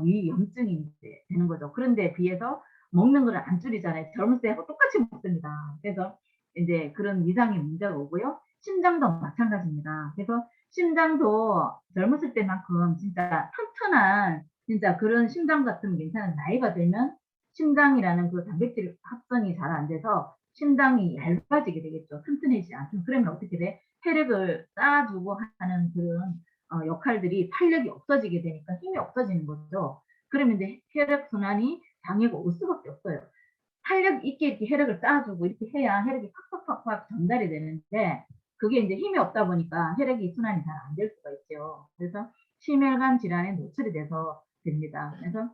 S2: 위염증이 이제 되는 거죠. 그런데 비해서 먹는 거를 안 줄이잖아요. 젊을 때하고 똑같이 먹습니다. 그래서 이제 그런 위장의 문제가 오고요. 심장도 마찬가지입니다. 그래서 심장도 젊었을 때만큼 진짜 튼튼한 진짜 그런 심장 같은 괜찮은 나이가 들면 심장이라는 그 단백질 합성이 잘 안 돼서 심장이 얇아지게 되겠죠. 튼튼해지지 않죠. 그러면 어떻게 돼? 혈액을 쌓아주고 하는 그런 역할들이 탄력이 없어지게 되니까 힘이 없어지는 거죠. 그러면 이제 혈액 순환이 장애가 올 수밖에 없어요. 탄력 있게 이렇게 혈액을 쌓아주고 이렇게 해야 혈액이 팍팍팍팍 전달이 되는데 그게 이제 힘이 없다 보니까 혈액이 순환이 잘 안 될 수가 있죠. 그래서 심혈관 질환에 노출이 돼서 됩니다. 그래서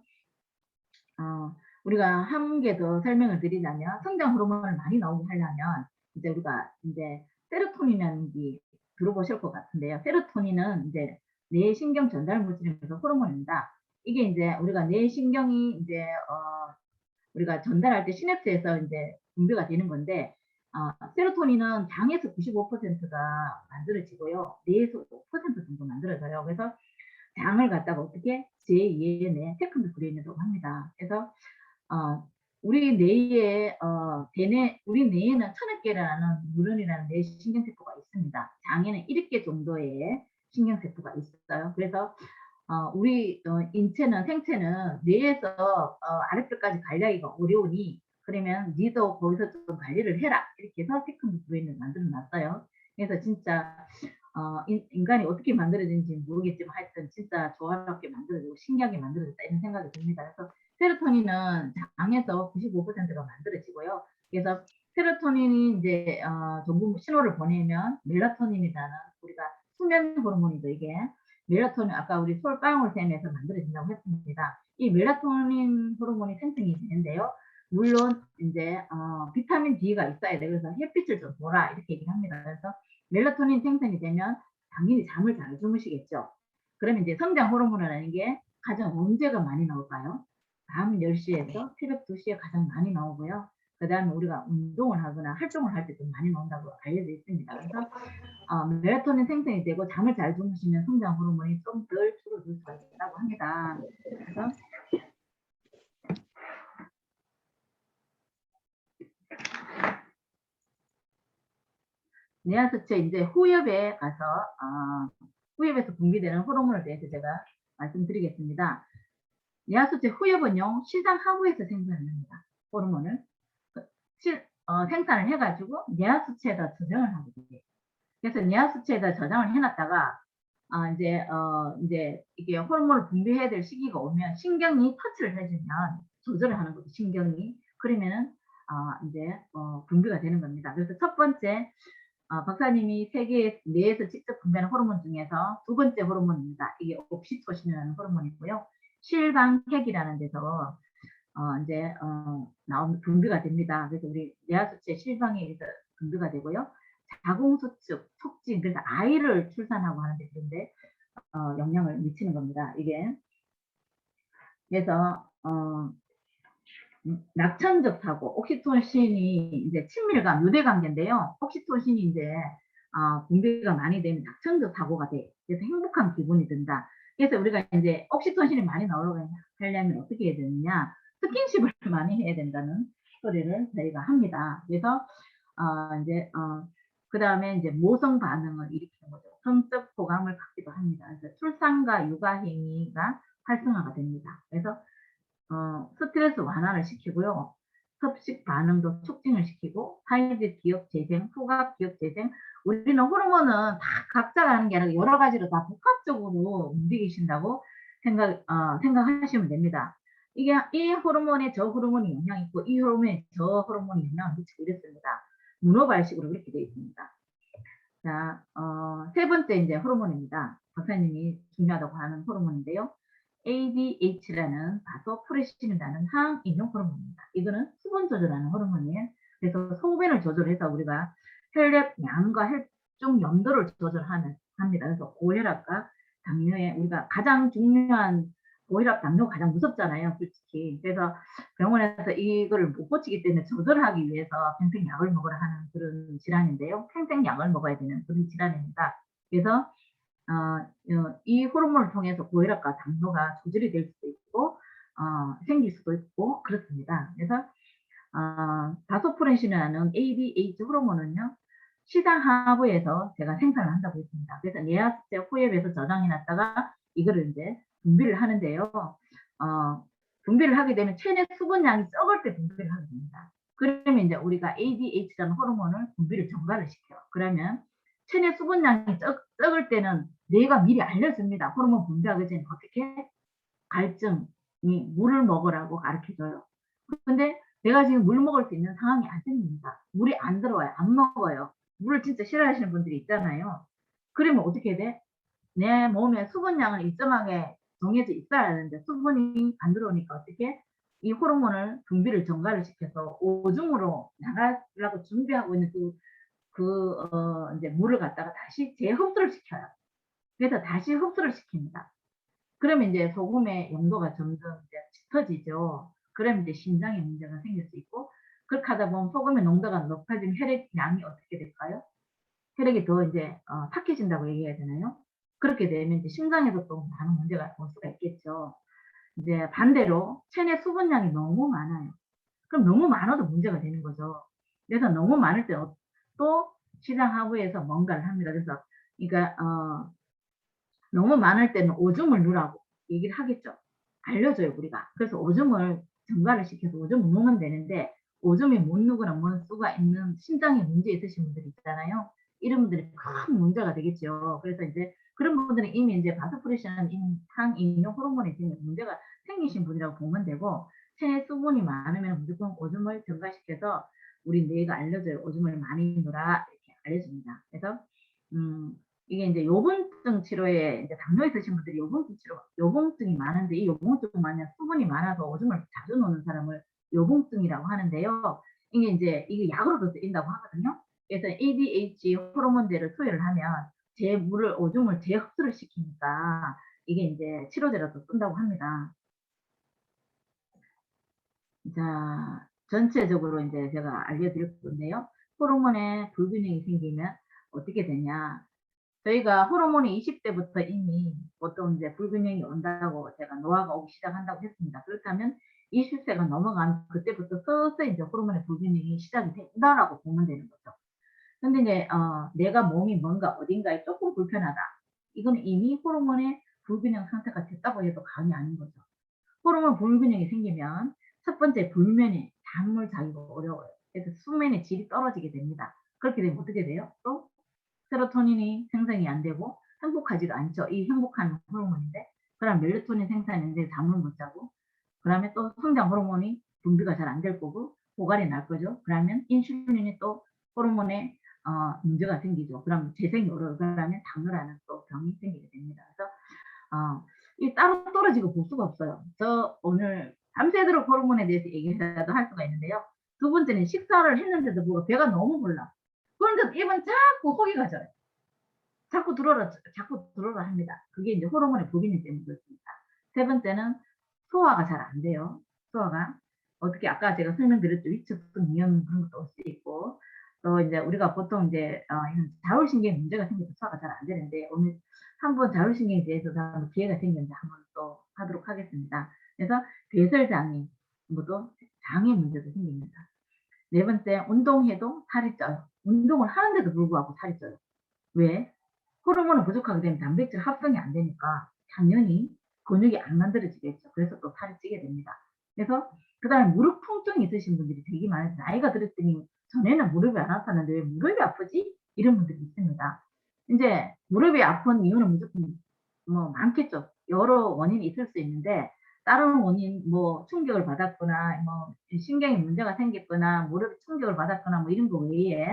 S2: 우리가 한 개 더 설명을 드리자면 성장 호르몬을 많이 나오게 하려면 이제 우리가 이제 세로토닌이라는 게 들어보실 것 같은데요. 세로토닌은 이제 뇌신경 전달 물질이면서 호르몬입니다. 이게 이제 우리가 뇌신경이 이제 우리가 전달할 때 시냅스에서 이제 분비가 되는 건데 세로토닌은 장에서 95%가 만들어지고요. 뇌에서 5% 정도 만들어져요. 그래서 장을 갖다가 어떻게 제2의 뇌, 세컨드 브레인이라고 합니다. 그래서 우리 뇌에 우리 뇌에는 1000억 개라는 뉴런이라는 뇌 신경세포가 있습니다. 장에는 7개 정도의 신경세포가 있어요. 그래서 우리 인체는 생체는 뇌에서 아랫배까지 관리하기가 어려우니 그러면 니도 거기서 좀 관리를 해라 이렇게 해서 세컨드 브레인을 만들어 놨어요. 그래서 진짜 인간이 어떻게 만들어진지 모르겠지만 하여튼 진짜 조화롭게 만들어지고 신기하게 만들어졌다 이런 생각이 듭니다. 그래서 세로토닌은 장에서 95%가 만들어지고요. 그래서 세로토닌이 이제 전부 신호를 보내면 멜라토닌이라는 우리가 수면 호르몬이죠. 이게 멜라토닌 아까 우리 솔방울샘에서 만들어진다고 했습니다. 이 멜라토닌 호르몬이 생성이 되는데요. 물론 이제 비타민 D가 있어야 돼. 그래서 햇빛을 좀 보라 이렇게 얘기를 합니다. 그래서 멜라토닌 생성이 되면 당연히 잠을 잘 주무시겠죠. 그러면 이제 성장 호르몬이라는 게 가장 언제가 많이 나올까요? 밤 10시에서 새벽 2시에 가장 많이 나오고요. 그 다음에 우리가 운동을 하거나 활동을 할 때 좀 많이 나온다고 알려져 있습니다. 그래서 멜라토닌 생성이 되고 잠을 잘 주무시면 성장 호르몬이 좀 덜 줄어들 수가 있다고 합니다. 그래서 뇌하수체 이제 후엽에 가서 후엽에서 분비되는 호르몬에 대해서 제가 말씀드리겠습니다. 뇌하수체 후엽은요 시장 하부에서 생산을 합니다. 호르몬을 생산을 해가지고 뇌하수체에다 저장을 하게 돼요. 그래서 뇌하수체에다 저장을 해놨다가 이제 이게 호르몬을 분비해야 될 시기가 오면 신경이 터치를 해주면 조절을 하는 거죠. 신경이 그러면은 이제 분비가 되는 겁니다. 그래서 첫 번째 박사님이 세계 뇌에서 직접 분비하는 호르몬 중에서 두 번째 호르몬입니다. 이게 옥시토신이라는 호르몬이고요. 실방핵이라는 데서 이제 나온 분비가 됩니다. 그래서 우리 뇌하수체 실방핵에서 분비가 되고요. 자궁수축, 촉진, 그래서 아이를 출산하고 하는데 그런데 영향을 미치는 겁니다. 이게. 그래서 낙천적 사고, 옥시토신이 이제 친밀감, 유대 관계인데요. 옥시토신이 이제 분비가 많이 되면 낙천적 사고가 돼. 그래서 행복한 기분이 든다. 그래서 우리가 이제 옥시토신이 많이 나오려면 어떻게 해야 되느냐? 스킨십을 많이 해야 된다는 소리를 저희가 합니다. 그래서 이제 그 다음에 이제 모성 반응을 일으키는 거죠. 성적 호감을 갖기도 합니다. 그래서 출산과 육아 행위가 활성화가 됩니다. 그래서 스트레스 완화를 시키고요. 섭식 반응도 촉진을 시키고 사이드 기억 재생, 후각 기억 재생. 우리는 호르몬은 다 각자가 하는 게 아니라 여러 가지로 다 복합적으로 움직이신다고 생각하시면 됩니다. 이게 이 호르몬에 저 호르몬이 영향이 있고 이 호르몬에 저 호르몬이 영향을 미치고 이랬습니다. 문어발식으로 그렇게 되어 있습니다. 자, 세 번째 이제 호르몬입니다. 박사님이 중요하다고 하는 호르몬인데요. ADH라는 바소프레신이라는 항인용 호르몬입니다. 이거는 수분 조절하는 호르몬이에요. 그래서 소변을 조절해서 우리가 혈액 양과 혈중 염도를 조절합니다. 그래서 고혈압과 당뇨에 우리가 가장 중요한 고혈압, 당뇨가 가장 무섭잖아요, 솔직히. 그래서 병원에서 이거를 못 고치기 때문에 조절하기 위해서 평생 약을 먹으라 하는 그런 질환인데요. 평생 약을 먹어야 되는 그런 질환입니다. 그래서 이 호르몬을 통해서 고혈압과 당뇨가 조절이 될 수도 있고 생길 수도 있고 그렇습니다. 그래서 바소프렌신이라는 ADH 호르몬은요. 시장 하부에서 제가 생산을 한다고 했습니다. 그래서 뇌하수체 후엽에서 저장해 놨다가 이거를 이제 분비를 하는데요. 분비를 하게 되면 체내 수분량이 적을 때 분비를 하게 됩니다. 그러면 이제 우리가 ADH라는 호르몬을 분비를 증가를 시켜요. 그러면 체내 수분량이 적을 때는 뇌가 미리 알려줍니다. 호르몬 분비하기 전에 어떻게? 갈증이 물을 먹으라고 가르쳐줘요. 근데 내가 지금 물 먹을 수 있는 상황이 안 생깁니다. 물이 안 들어와요. 안 먹어요. 물을 진짜 싫어하시는 분들이 있잖아요. 그러면 어떻게 돼? 내 몸에 수분량을 일정하게 정해져 있어야 하는데 수분이 안 들어오니까 어떻게? 이 호르몬을 분비를 증가를 시켜서 오줌으로 나가려고 준비하고 있는 이제 물을 갖다가 다시 재흡수를 시켜요. 그래서 다시 흡수를 시킵니다. 그러면 이제 소금의 용도가 점점 이제 짙어지죠. 그러면 이제 심장에 문제가 생길 수 있고, 그렇게 하다 보면 소금의 농도가 높아지면 혈액량이 어떻게 될까요? 혈액이 더 이제 탁해진다고 얘기해야 되나요? 그렇게 되면 이제 심장에도 또 많은 문제가 올 수가 있겠죠. 이제 반대로 체내 수분량이 너무 많아요. 그럼 너무 많아도 문제가 되는 거죠. 그래서 너무 많을 때 또 시장 하부에서 뭔가를 합니다. 그래서 그러니까 너무 많을 때는 오줌을 누라고 얘기를 하겠죠. 알려줘요, 우리가. 그래서 오줌을 증가를 시켜서 오줌을 누면 되는데 오줌이 못 누거나 못 수가 있는 심장에 문제 있으신 분들이 있잖아요. 이런 분들이 큰 문제가 되겠죠. 그래서 이제 그런 분들은 이미 이제 바소프레신 항인용 호르몬에 지금 문제가 생기신 분이라고 보면 되고, 체내 수분이 많으면 무조건 오줌을 증가시켜서 우리 뇌가 알려줘요. 오줌을 많이 누라 이렇게 알려줍니다. 그래서 이게 이제 요금증 치료에 이제 당뇨 있으신 분들이 요금증이 많은데 이 요금증 만약 수분이 많아서 오줌을 자주 놓는 사람을 요금증이라고 하는데요. 이게 약으로도 쓰인다고 하거든요. 그래서 ADH 호르몬제를 투여를 하면 오줌을 재흡수를 시키니까 이게 이제 치료제로도 쓴다고 합니다. 자, 전체적으로 이제 제가 알려드릴 건데요. 호르몬에 불균형이 생기면 어떻게 되냐? 저희가 호르몬이 20대부터 이미 보통 이제 불균형이 온다고 제가 노화가 오기 시작한다고 했습니다. 그렇다면 20세가 넘어가면 그때부터 서서히 이제 호르몬의 불균형이 시작이 된다라고 보면 되는 거죠. 근데 이제 내가 몸이 뭔가 어딘가에 조금 불편하다. 이건 이미 호르몬의 불균형 상태가 됐다고 해도 과언이 아닌 거죠. 호르몬 불균형이 생기면 첫 번째 불면에 잠을 자기가 어려워요. 그래서 수면의 질이 떨어지게 됩니다. 그렇게 되면 어떻게 돼요? 또 세로토닌이 생성이 안 되고 행복하지도 않죠. 이 행복한 호르몬인데. 그럼 멜라토닌 생산인데 잠을 못 자고, 그다음에 또 성장 호르몬이 분비가 잘 안 될 거고 고갈이 날 거죠. 그러면 인슐린이 또 호르몬에 문제가 생기죠. 그럼 재생이 어려워. 그러면 당뇨라는 또 병이 생기게 됩니다. 그래서 이 따로 떨어지고 볼 수가 없어요. 저 오늘 밤새도록 호르몬에 대해서 얘기라도 할 수가 있는데요. 두 번째는 식사를 했는데도 배가 너무 불러. 그런데 입은 자꾸 속이 가져요. 자꾸 들어오라 합니다. 그게 이제 호르몬의 불균형 때문에 그렇습니다. 세 번째는 소화가 잘 안 돼요. 소화가. 어떻게 아까 제가 설명드렸죠. 위축성 이염 그런 것도 올 수 있고 또 이제 우리가 보통 이제 이런 자율신경에 문제가 생겨서 소화가 잘 안 되는데 오늘 한번 자율신경에 대해서도 한번 기회가 생겼는데 한번 또 하도록 하겠습니다. 그래서 배설장애, 뭐또 장애 문제도 생깁니다. 네 번째, 운동해도 살이 쪄요. 운동을 하는데도 불구하고 살이 쪄요. 왜? 호르몬이 부족하게 되면 단백질 합성이 안 되니까 당연히 근육이 안 만들어지겠죠. 그래서 또 살이 찌게 됩니다. 그래서 그다음에 무릎 통증이 있으신 분들이 되게 많아요. 나이가 들었더니 전에는 무릎이 안 아팠는데 왜 무릎이 아프지? 이런 분들이 있습니다. 이제 무릎이 아픈 이유는 무조건 뭐 많겠죠. 여러 원인이 있을 수 있는데 다른 원인 뭐 충격을 받았거나 뭐 신경에 문제가 생겼거나 무릎에 충격을 받았거나 뭐 이런 거 외에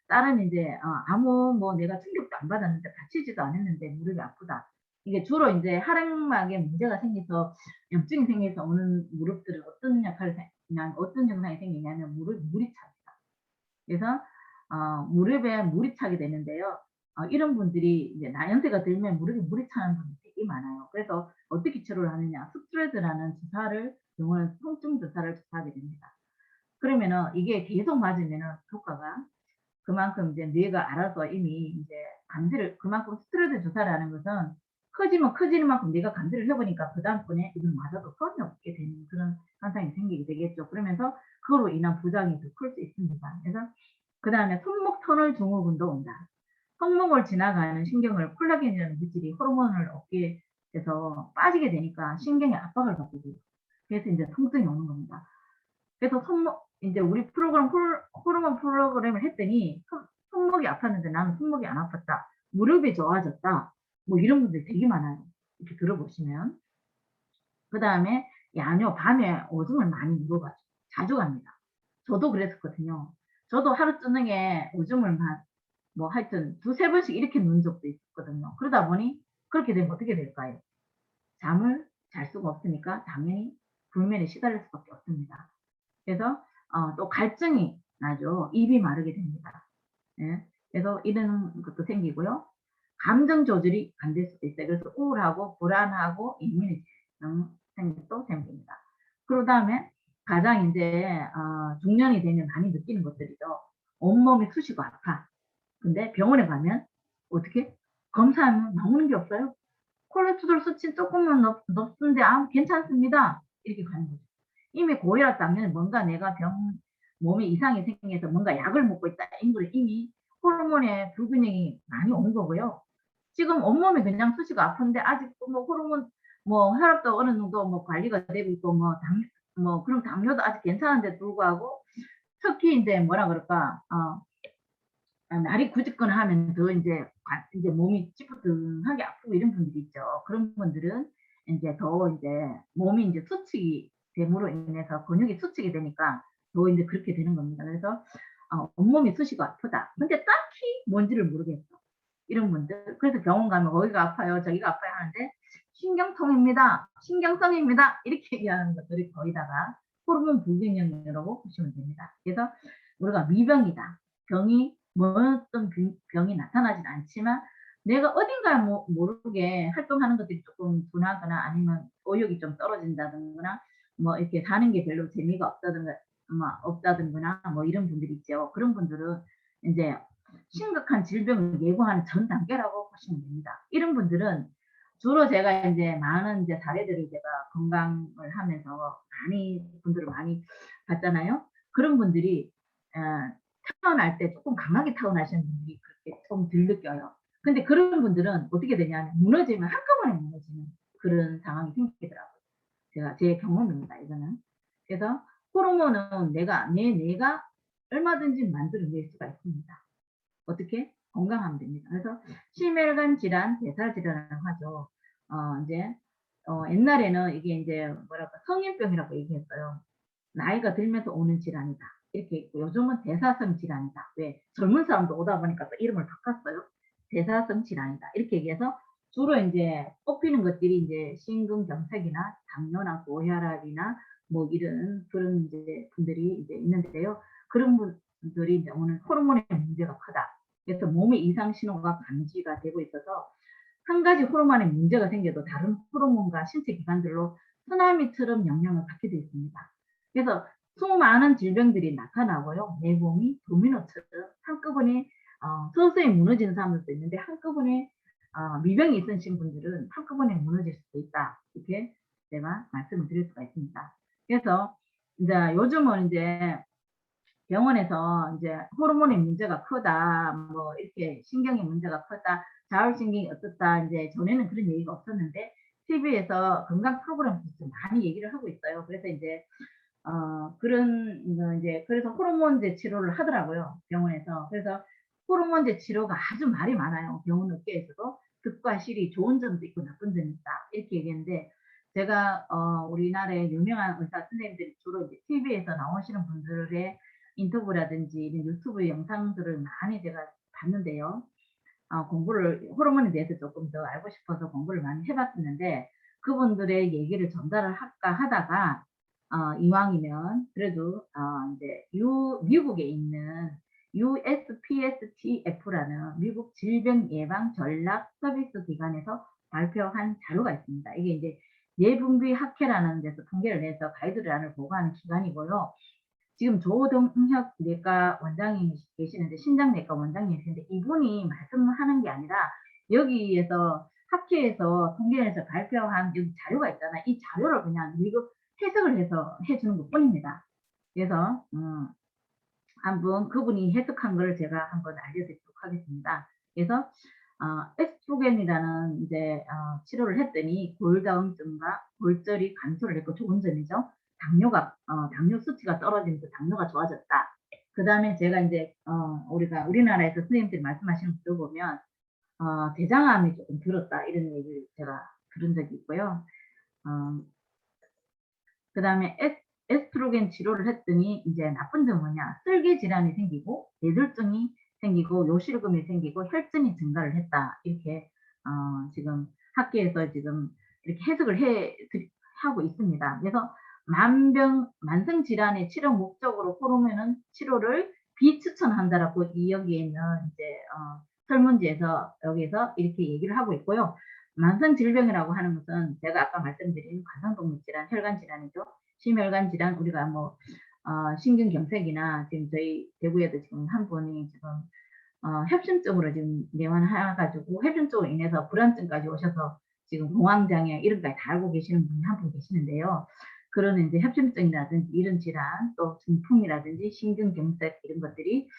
S2: 다른 인제 아무 뭐 내가 충격도 안 받았는데 다치지도 않았는데 무릎이 아프다. 이게 주로 인제 하락막에 문제가 생겨서 염증이 생겨서 오는 무릎들은 어떤 역할을 그냥 어떤 증상이 생기냐면 물이 찹니다. 그래서 무릎에 물이 차게 되는데요. 이런 분들이 이제 나이연세가 들면 무릎에 물이 차는 분들이 되게 많아요. 그래서 어떻게 치료를 하느냐. 스트레스라는 주사를 병원 통증 주사를 주사하게 됩니다. 그러면은 이게 계속 맞으면은 효과가 그만큼 이제 뇌가 알아서 이미 이제 감지를 그만큼 스트레스 주사라는 것은 커지면 커지는 만큼 뇌가 감지를 해 보니까 그다음번에 이건 맞아도 소용이 없게 되는 그런 현상이 생기게 되겠죠. 그러면서 그걸로 인한 부작용이 더 클 수 있습니다. 그래서 그다음에 손목 터널 증후군도 온다. 손목을 지나가는 신경을 콜라겐이라는 물질이 호르몬을 얻게 돼서 빠지게 되니까 신경에 압박을 받게 돼요. 그래서 인제 통증이 오는 겁니다. 그래서 손목 인제 우리 프로그램 호르몬 프로그램을 했더니 손목이 아팠는데 나는 손목이 안 아팠다. 무릎이 좋아졌다. 뭐 이런 분들 되게 많아요. 이렇게 들어보시면. 그다음에 야뇨 밤에 오줌을 많이 누워 가지고 자주 갑니다. 저도 그랬었거든요. 저도 하루 저녁에 오줌을 뭐 하여튼 두세 번씩 이렇게 누운 적도 있었거든요. 그러다 보니 그렇게 되면 어떻게 될까요? 잠을 잘 수가 없으니까 당연히 불면에 시달릴 수밖에 없습니다. 그래서 또 갈증이 나죠. 입이 마르게 됩니다. 예. 그래서 이런 것도 생기고요. 감정 조절이 안 될 수도 있어요. 그래서 우울하고 불안하고 예민해지는 생각도 생깁니다. 그런 다음에 가장 인제 중년이 되면 많이 느끼는 것들이죠. 온몸이 쑤시고 아파. 근데 병원에 가면 어떻게? 검사하면 나오는 게 없어요. 콜레스테롤 수치 쪼끔만 높은데 "아 괜찮습니다." 이렇게 가는 거죠. 이미 고혈압 당연히 뭔가 내가 몸에 이상이 생겨서 뭔가 약을 먹고 있다 이런 이미 호르몬의 불균형이 많이 온 거고요. 지금 온몸이 그냥 쑤시고 아픈데 아직도 뭐 호르몬 뭐 혈압도 어느 정도 뭐 관리가 되고 있고 뭐 그럼 당뇨도 아직 괜찮은데도 불구하고 특히 인제 뭐라 그럴까 날이 굳었거나 하면 더 인제 몸이 찌뿌둥하게 아프고 이런 분들이 있죠. 그런 분들은 인제 더 인제 몸이 인제 수축이 됨으로 인해서 근육이 수축이 되니까 더 인제 그렇게 되는 겁니다. 그래서 온몸이 쑤시고 아프다. 근데 딱히 뭔지를 모르겠어. 이런 분들. 그래서 병원 가면 "어디가 아파요. 저기가 아파요." 하는데 "신경통입니다. 신경성입니다." 이렇게 얘기하는 것들이 거의 다가 호르몬 불균형이라고 보시면 됩니다. 그래서 우리가 미병이다. 병이 뭐 어떤 병이 나타나진 않지만 내가 어딘가에 모르게 활동하는 것들이 쪼끔 둔하거나 아니면 의욕이 좀 떨어진다든가 뭐 이렇게 사는 게 별로 재미가 없다든거나 뭐 이런 분들이 있죠. 그런 분들은 인제 심각한 질병을 예고하는 전 단계라고 보시면 됩니다. 이런 분들은 주로 제가 인제 많은 인제 사례들을 제가 건강을 하면서 분들을 많이 봤잖아요. 그런 분들이 어 태어날 때 쪼끔 강하게 태어나시는 분들이 그렇게 좀 덜 느껴요. 근데 그런 분들은 어떻게 되냐면 무너지면 한꺼번에 무너지는 그런 상황이 생기더라고요. 제 경험입니다 이거는. 그래서 호르몬은 뇌가 얼마든지 만들어낼 수가 있습니다. 어떻게? 건강하면 됩니다. 그래서 심혈관 질환, 대사 질환이라고 하죠. 인제 옛날에는 이게 인제 뭐랄까 성인병이라고 얘기했어요. 나이가 들면서 오는 질환이다. 이렇게 있고 요즘은 대사성 질환이다. 왜? 젊은 사람도 오다 보니까 또 이름을 바꿨어요. 대사성 질환이다. 이렇게 얘기해서 주로 인제 꼽히는 것들이 인제 심근경색이나 당뇨나 고혈압이나 뭐 이런 그런 인제 분들이 이제 있는데요. 그런 분들이 인제 오늘 호르몬의 문제가 크다. 그래서 몸의 이상 신호가 감지가 되고 있어서 한 가지 호르몬에 문제가 생겨도 다른 호르몬과 신체 기관들로 쓰나미처럼 영향을 받게 되어 있습니다. 그래서 수많은 질병들이 나타나고요. 내 몸이 도미노처럼 한꺼번에 서서히 무너지는 사람들도 있는데 한꺼번에 미병이 있으신 분들은 한꺼번에 무너질 수도 있다. 이렇게 제가 말씀을 드릴 수가 있습니다. 그래서 이제 요즘은 이제 병원에서 이제 호르몬의 문제가 크다, 뭐 이렇게 신경의 문제가 크다, 자율신경이 어떻다, 이제 전에는 그런 얘기가 없었는데 TV에서 건강 프로그램에서 많이 얘기를 하고 있어요. 그래서 이제 그런 이제 그래서 호르몬제 치료를 하더라고요, 병원에서. 그래서 호르몬제 치료가 아주 말이 많아요, 병원 업계에서도. 득과 실이 좋은 점도 있고 나쁜 점이 있다. 이렇게 얘기했는데 제가 우리나라의 유명한 의사 선생님들이 주로 이제 TV에서 나오시는 분들의 인터뷰라든지 이런 유튜브 영상들을 많이 제가 봤는데요. 공부를 호르몬에 대해서 조금 더 알고 싶어서 공부를 많이 해 봤었는데 그분들의 얘기를 전달을 할까 하다가 이왕이면 그래도 인제 미국에 있는 USPSTF라는 미국 질병 예방 전략 서비스 기관에서 발표한 자료가 있습니다. 이게 인제 내분비 학회라는 데서 통계를 내서 가이드라인을 보고하는 기관이고요. 지금 조동혁 내과 원장님이 계시는데 신장내과 원장님이신데 이분이 말씀하는 게 아니라 여기에서 학회에서 통계에서 발표한 여기 자료가 있잖아요. 이 자료를 그냥 읽어 해석을 해서 해 주는 것뿐입니다. 그래서 한번 그분이 해석한 거를 제가 한번 알려드리도록 하겠습니다. 그래서 에스트로겐이라는 이제 치료를 했더니 골다공증과 골절이 감소를 했고 좋은 점이죠. 당뇨 수치가 떨어지면서 당뇨가 좋아졌다. 그다음에 제가 인제 우리나라에서 선생님들이 말씀하시는 거 들어보면 대장암이 조금 들었다 이런 얘기를 제가 들은 적이 있고요. 어 그다음에 에스트로겐 치료를 했더니 인제 나쁜 점은 뭐냐, 쓸개 질환이 생기고 뇌졸중이 생기고 요실금이 생기고 혈전이 증가를 했다. 이렇게 지금 학계에서 지금 이렇게 해석을 하고 있습니다. 그래서 만성 질환의 치료 목적으로 호르몬 치료를 비추천한다라고 여기에 있는 이제 설문지에서 여기서 이렇게 얘기를 하고 있고요. 만성 질병이라고 하는 것은 제가 아까 말씀드린 관상동맥 질환, 혈관 질환이죠. 심혈관 질환 우리가 뭐 신경경색이나 지금 저희 대구에도 지금 한 분이 지금 협심증으로 지금 내원해 가지고 협심증으로 인해서 불안증까지 오셔서 지금 공황장애 이런 까지 다 앓고 계시는 분이 한 분 계시는데요. 그런 인제 협심증이라든지 이런 질환 또 중풍이라든지 심근경색 이런 것들이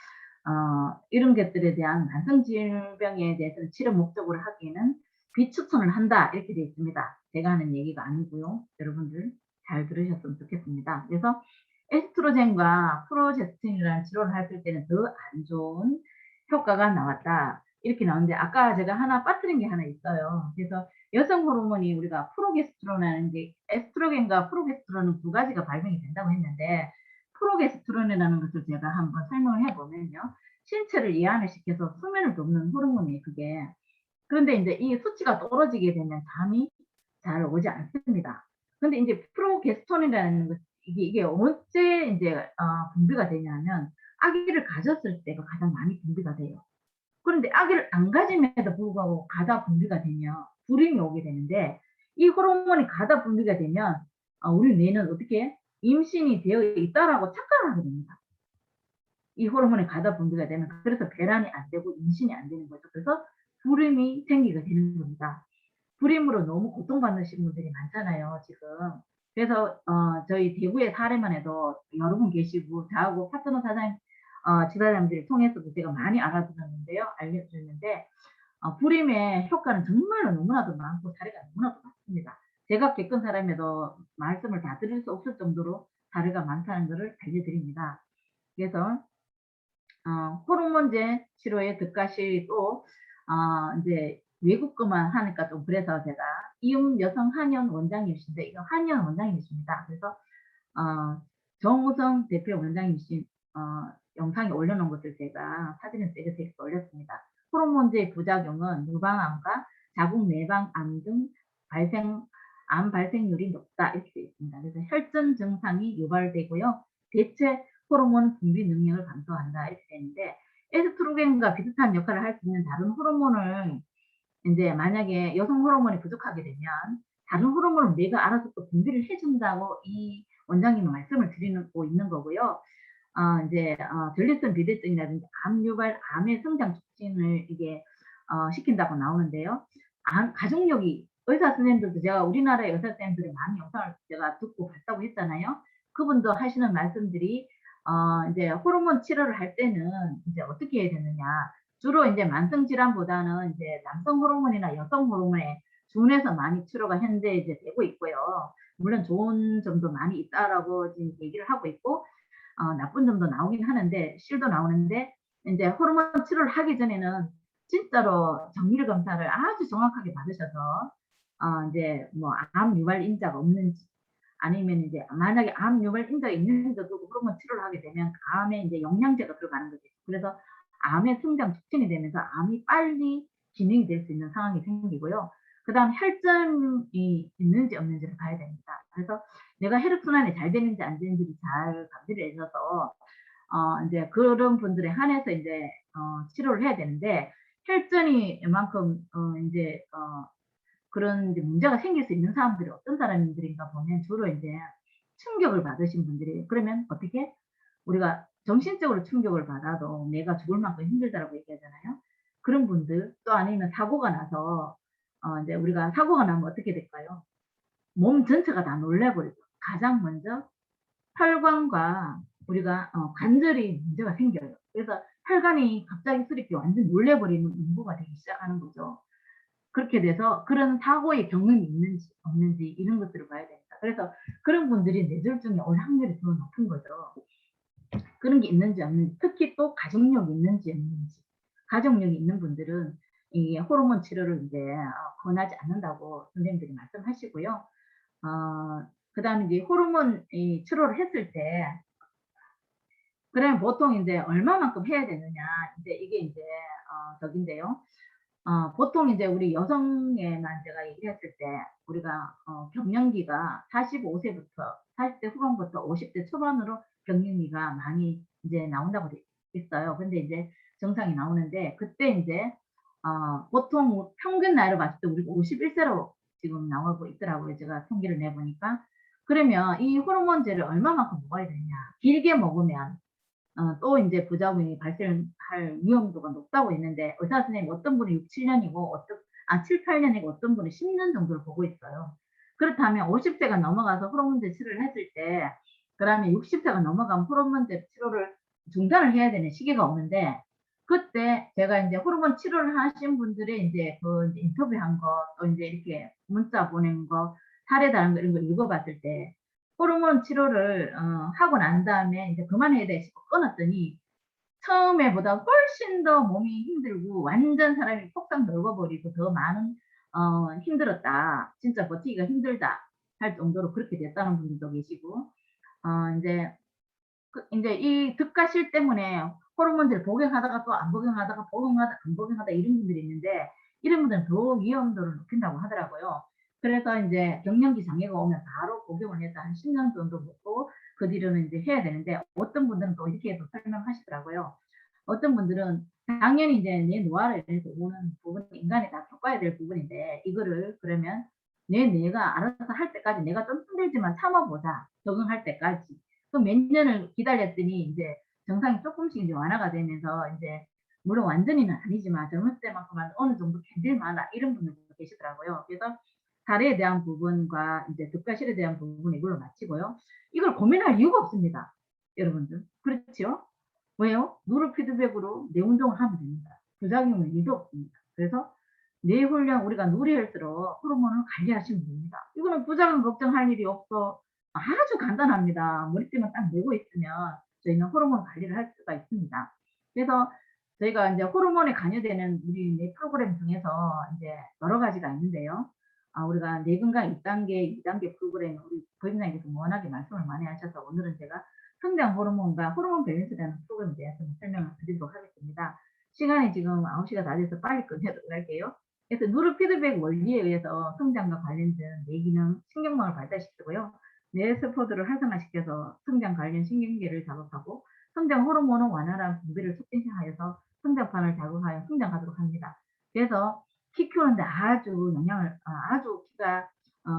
S2: 이런 것들에 대한 만성 질병에 대해서는 치료 목적으로 하기에는 비추천을 한다 이렇게 되어 있습니다. 제가 하는 얘기가 아니고요. 여러분들 잘 들으셨으면 좋겠습니다. 그래서 에스트로겐과 프로제스틴이라는 치료를 했을 때는 더 안 좋은 효과가 나왔다. 이렇게 나오는데 아까 제가 하나 빠뜨린 게 하나 있어요. 그래서 여성 호르몬이 우리가 프로게스테론이라는 게 에스트로겐과 프로게스테론은 두 가지가 발병이 된다고 했는데 프로게스테론이라는 것을 제가 한번 설명을 해 보면요. 신체를 이완을 시켜서 수면을 돕는 호르몬이에요, 그게. 그런데 인제 이 수치가 떨어지게 되면 잠이 잘 오지 않습니다. 근데 인제 프로게스테론이라는 것 이게 언제 인제 분비가 되냐면 아기를 가졌을 때가 가장 많이 분비가 돼요. 그런데 아기를 안 가짐에도 불구하고 가다 분비가 되면 불임이 오게 되는데 이 호르몬이 가다 분비가 되면 우리 뇌는 어떻게 임신이 되어 있다라고 착각을 하게 됩니다. 이 호르몬이 가다 분비가 되면 그래서 배란이 안 되고 임신이 안 되는 거죠. 그래서 불임이 생기게 되는 겁니다. 불임으로 너무 고통받으시는 분들이 많잖아요, 지금. 그래서 저희 대구의 사례만 해도 여러 분 계시고 저하고 파트너 사장님 지사장님들을 통해서도 제가 많이 알아들었는데요. 알려드렸는데 불임의 효과는 정말로 너무나도 많고 사례가 너무나도 많습니다. 제가 겪은 사람에도 말씀을 다 드릴 수 없을 정도로 사례가 많다는 것을 알려드립니다. 그래서 호르몬제 치료의 득가실이 또 인제 외국 거만 하니까 좀 그래서 제가 이음 여성 한의원 원장님이신데 이거 한의원 원장님이십니다. 그래서 정우성 대표 원장님이신 영상에 올려놓은 것을 제가 사진을 찍어서 이렇게 올렸습니다. 호르몬제의 부작용은 유방암과 자궁 내방암 등 암 발생률이 높다 이렇게 되어 있습니다. 그래서 혈전 증상이 유발되고요. 대체 호르몬 분비 능력을 감소한다 이렇게 되는데 에스트로겐과 비슷한 역할을 할 수 있는 다른 호르몬을 인제 만약에 여성 호르몬이 부족하게 되면 다른 호르몬을 뇌가 알아서 또 분비를 해 준다고 이 원장님은 말씀을 드리고 있는 거고요. 인제 전립선 비대증이라든지 암 유발, 암의 성장 촉진을 이게 시킨다고 나오는데요. 가족력이 의사 선생님들도 제가 우리나라의 의사 선생님들이 많은 영상을 제가 듣고 봤다고 했잖아요. 그분도 하시는 말씀들이 인제 호르몬 치료를 할 때는 인제 어떻게 해야 되느냐. 주로 인제 만성 질환보다는 인제 남성 호르몬이나 여성 호르몬에 준해서 많이 치료가 현재 이제 되고 있고요. 물론 좋은 점도 많이 있다라고 지금 얘기를 하고 있고 나쁜 점도 나오긴 하는데 실도 나오는데 인제 호르몬 치료를 하기 전에는 진짜로 정밀 검사를 아주 정확하게 받으셔서 인제 뭐 암 유발 인자가 없는지 아니면 이제 만약에 암 유발 인자가 있는데도 호르몬 치료를 하게 되면 암에 인제 영양제가 들어가는 거죠. 그래서 암의 성장 촉진이 되면서 암이 빨리 진행이 될 수 있는 상황이 생기고요. 그다음 혈전이 있는지 없는지를 봐야 됩니다. 그래서 내가 혈액순환이 잘 되는지 안 되는지를 잘 감지를 해 줘서 인제 그런 분들에 한해서 인제 치료를 해야 되는데 혈전이 이만큼 인제 그런 이제 문제가 생길 수 있는 사람들이 어떤 사람들인가 보면 주로 인제 충격을 받으신 분들이에요. 그러면 어떻게? 우리가 정신적으로 충격을 받아도 "내가 죽을 만큼 힘들다."라고 얘기하잖아요. 그런 분들 또 아니면 사고가 나서 인제 우리가 사고가 나면 어떻게 될까요? 몸 전체가 다 놀라 버리죠. 가장 먼저 혈관과 우리가 관절이 문제가 생겨요. 그래서 혈관이 갑자기 수립이 완전 놀라 버리는 인부가 되기 시작하는 거죠. 그렇게 돼서 그런 사고의 경험이 있는지 없는지 이런 것들을 봐야 됩니다. 그래서 그런 분들이 뇌졸중에 올 확률이 더 높은 거죠. 그런 게 있는지 없는지, 특히 또 가족력이 있는지 없는지. 가족력이 있는 분들은 이 호르몬 치료를 인제 권하지 않는다고 선생님들이 말씀하시고요. 그다음에 이제 호르몬 이 치료를 했을 때 그러면 보통 인제 얼마만큼 해야 되느냐 인제 이게 인제 저긴데요. 보통 이제 우리 여성에만 제가 얘기했을 때 우리가 갱년기가 45 세부터 40대 후반부터 50대 초반으로 갱년기가 많이 이제 나온다고 돼 있어요. 근데 이제 증상이 나오는데 그때 인제 보통 평균 나이로 봤을 때 우리가 51 세로 지금 나오고 있더라고요, 제가 통계를 내 보니까. 그러면 이 호르몬제를 얼마만큼 먹어야 되느냐. 길게 먹으면 또 인제 부작용이 발생할 위험도가 높다고 했는데 의사 선생님 어떤 분은 6-7 년이고 7-8 년이고 어떤 분은 10년 정도를 보고 있어요. 그렇다면 50 세가 넘어가서 호르몬제 치료를 했을 때 그다음에 60 세가 넘어가면 호르몬제 치료를 중단을 해야 되는 시기가 오는데 그때 제가 인제 호르몬 치료를 하신 분들의 인제 그 인제 인터뷰한 거 또 인제 이렇게 문자 보낸 거 사례 다른 거 이런 걸 읽어 봤을 때 호르몬 치료를 하고 난 다음에 인제 그만해야 돼 싶어 끊었더니 처음에보다 훨씬 더 몸이 힘들고 완전 사람이 폭삭 늙어버리고 더 많은 "힘들었다. 진짜 버티기가 힘들다." 할 정도로 그렇게 됐다는 분들도 계시고 인제 인제 이 득가실 때문에 호르몬제를 복용하다가 또 안 복용하다가 복용하다 안 복용하다 이런 분들이 있는데 이런 분들은 더 위험도를 높인다고 하더라고요. 그래서 인제 갱년기 장애가 오면 바로 복용을 해서 한 10년 정도 먹고 그 뒤로는 인제 해야 되는데 어떤 분들은 또 이렇게도 설명하시더라고요. 어떤 분들은 당연히 이제 내 노화로 인해서 오는 부분은 인간이 다 겪어야 될 부분인데 이거를 그러면 내 뇌가 알아서 할 때까지 내가 좀 힘들지만 참아 보자, 적응할 때까지. 그럼 몇 년을 기다렸더니 인제 증상이 쪼끔씩 이제 완화가 되면서 인제 물론 완전히는 아니지만 젊었을 때만큼은 어느 정도 견딜 만하다 이런 분들도 계시더라고요. 그래서 사례에 대한 부분과 인제 득과실에 대한 부분은 이걸로 마치고요. 이걸 고민할 이유가 없습니다, 여러분들. 그렇지요? 왜요? 누로 피드백으로 뇌 운동을 하면 됩니다. 부작용은 1도 없습니다. 그래서 뇌 훈련 우리가 누리헬스로 호르몬을 관리하시면 됩니다. 이거는 부작용 걱정할 일이 없어 아주 간단합니다. 머리띠만 딱 메고 있으면 저희는 호르몬 관리를 할 수가 있습니다. 그래서 저희가 인제 호르몬에 관여되는 우리 뇌 프로그램 중에서 인제 여러 가지가 있는데요. 우리가 뇌건강 1 단계, 2 단계 프로그램 우리 부院장님께서 워낙에 말씀을 많이 하셔서 오늘은 제가 성장 호르몬과 호르몬 밸런스라는 프로그램에 대해서 좀 설명을 드리도록 하겠습니다. 시간이 지금 9 시가 다 돼서 빨리 끝내도록 할게요. 그래서 누르 피드백 원리에 의해서 성장과 관련된 뇌 기능, 신경망을 발달시키고요. 뇌 세포들을 활성화시켜서 성장 관련 신경계를 작업하고 성장 호르몬은 완활한 분비를 촉진하여서 성장판을 자극하여 성장하도록 합니다. 그래서 키 키우는데 아주 아주 키가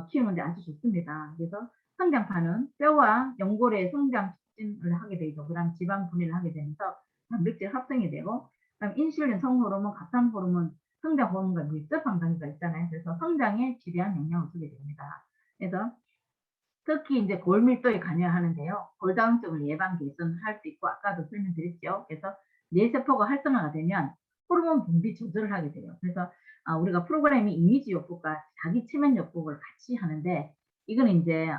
S2: 키우는데 아주 좋습니다. 그래서 성장판은 뼈와 연골의 성장 촉진을 하게 되죠. 그다음 지방 분해를 하게 되면서 단백질 합성이 되고, 그다음 인슐린, 성호르몬, 갑산 호르몬, 성장 호르몬과 밀접한 관계가 있잖아요. 그래서 성장에 지대한 영향을 주게 됩니다. 그래서 특히 이제 골밀도에 관여하는데요. 골다공증을 예방 개선할 수 있고, 아까도 설명드렸죠. 그래서 뇌세포가 활성화가 되면 호르몬 분비 조절을 하게 돼요. 그래서 우리가 프로그램이 이미지 요법과 자기 체면 요법을 같이 하는데, 이거는 이제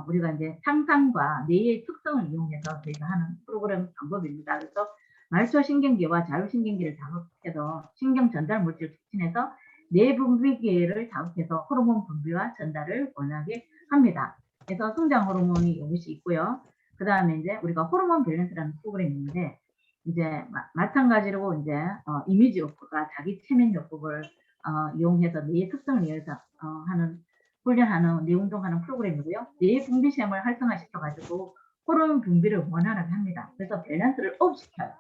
S2: 우리가 이제 상상과 뇌의 특성을 이용해서 저희가 하는 프로그램 방법입니다. 그래서 말초 신경계와 자율신경계를 자극해서 신경 전달 물질을 촉진해서 뇌 분비계를 자극해서 호르몬 분비와 전달을 원하게 합니다. 그래서 성장 호르몬이 이것이 있고요. 그 다음에 이제 우리가 호르몬 밸런스라는 프로그램이 있는데, 이제 마찬가지로 이제 이미지 요법과 자기 체면 요법을 이용해서 뇌의 특성을 이용해서 하는 훈련하는 뇌 운동하는 프로그램이고요. 뇌 분비샘을 활성화시켜 가지고 호르몬 분비를 원활하게 합니다. 그래서 밸런스를 업 시켜요.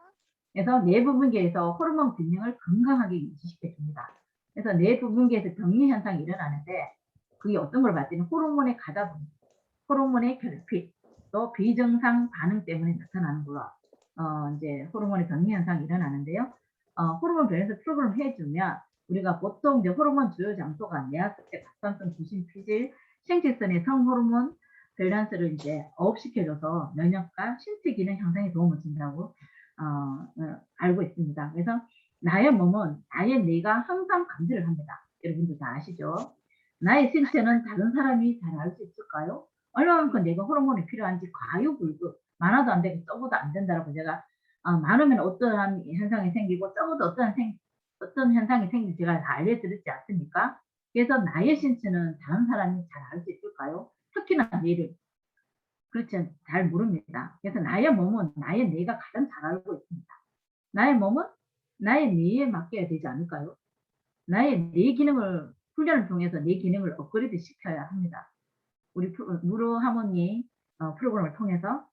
S2: 그래서 뇌 부분계에서 호르몬 균형을 건강하게 유지시켜 줍니다. 그래서 뇌 부분계에서 병리 현상이 일어나는데, 그게 어떤 걸 봤더니 호르몬의 가다분, 호르몬의 결핍, 또 비정상 반응 때문에 나타나는 걸로 이제 호르몬의 병리 현상이 일어나는데요. 호르몬 밸런스 프로그램 해주면 우리가 보통 이제 호르몬 주요 장소가 내하수체, 갑상선, 부신, 피질, 생체선의 성호르몬 밸런스를 이제 업시켜줘서 면역과 신체 기능 향상에 도움을 준다고 알고 있습니다. 그래서 나의 몸은 나의 뇌가 항상 감지를 합니다. 여러분들 다 아시죠? 나의 신체는 다른 사람이 잘 알 수 있을까요? 얼마만큼 내가 호르몬이 필요한지 과유불급, 많아도 안 되고 적어도 안 된다라고 제가 많으면 어떠한 현상이 생기고 적어도 어떤 현상이 생긴지 제가 다 알려드렸지 않습니까? 그래서 나의 신체는 다른 사람이 잘 알 수 있을까요? 특히나 뇌를. 그렇지, 잘 모릅니다. 그래서 나의 몸은 나의 뇌가 가장 잘 알고 있습니다. 나의 몸은 나의 뇌에 맡겨야 되지 않을까요? 나의 뇌 기능을 훈련을 통해서 뇌 기능을 업그레이드 시켜야 합니다. 우리 무료 하모니 프로그램을 통해서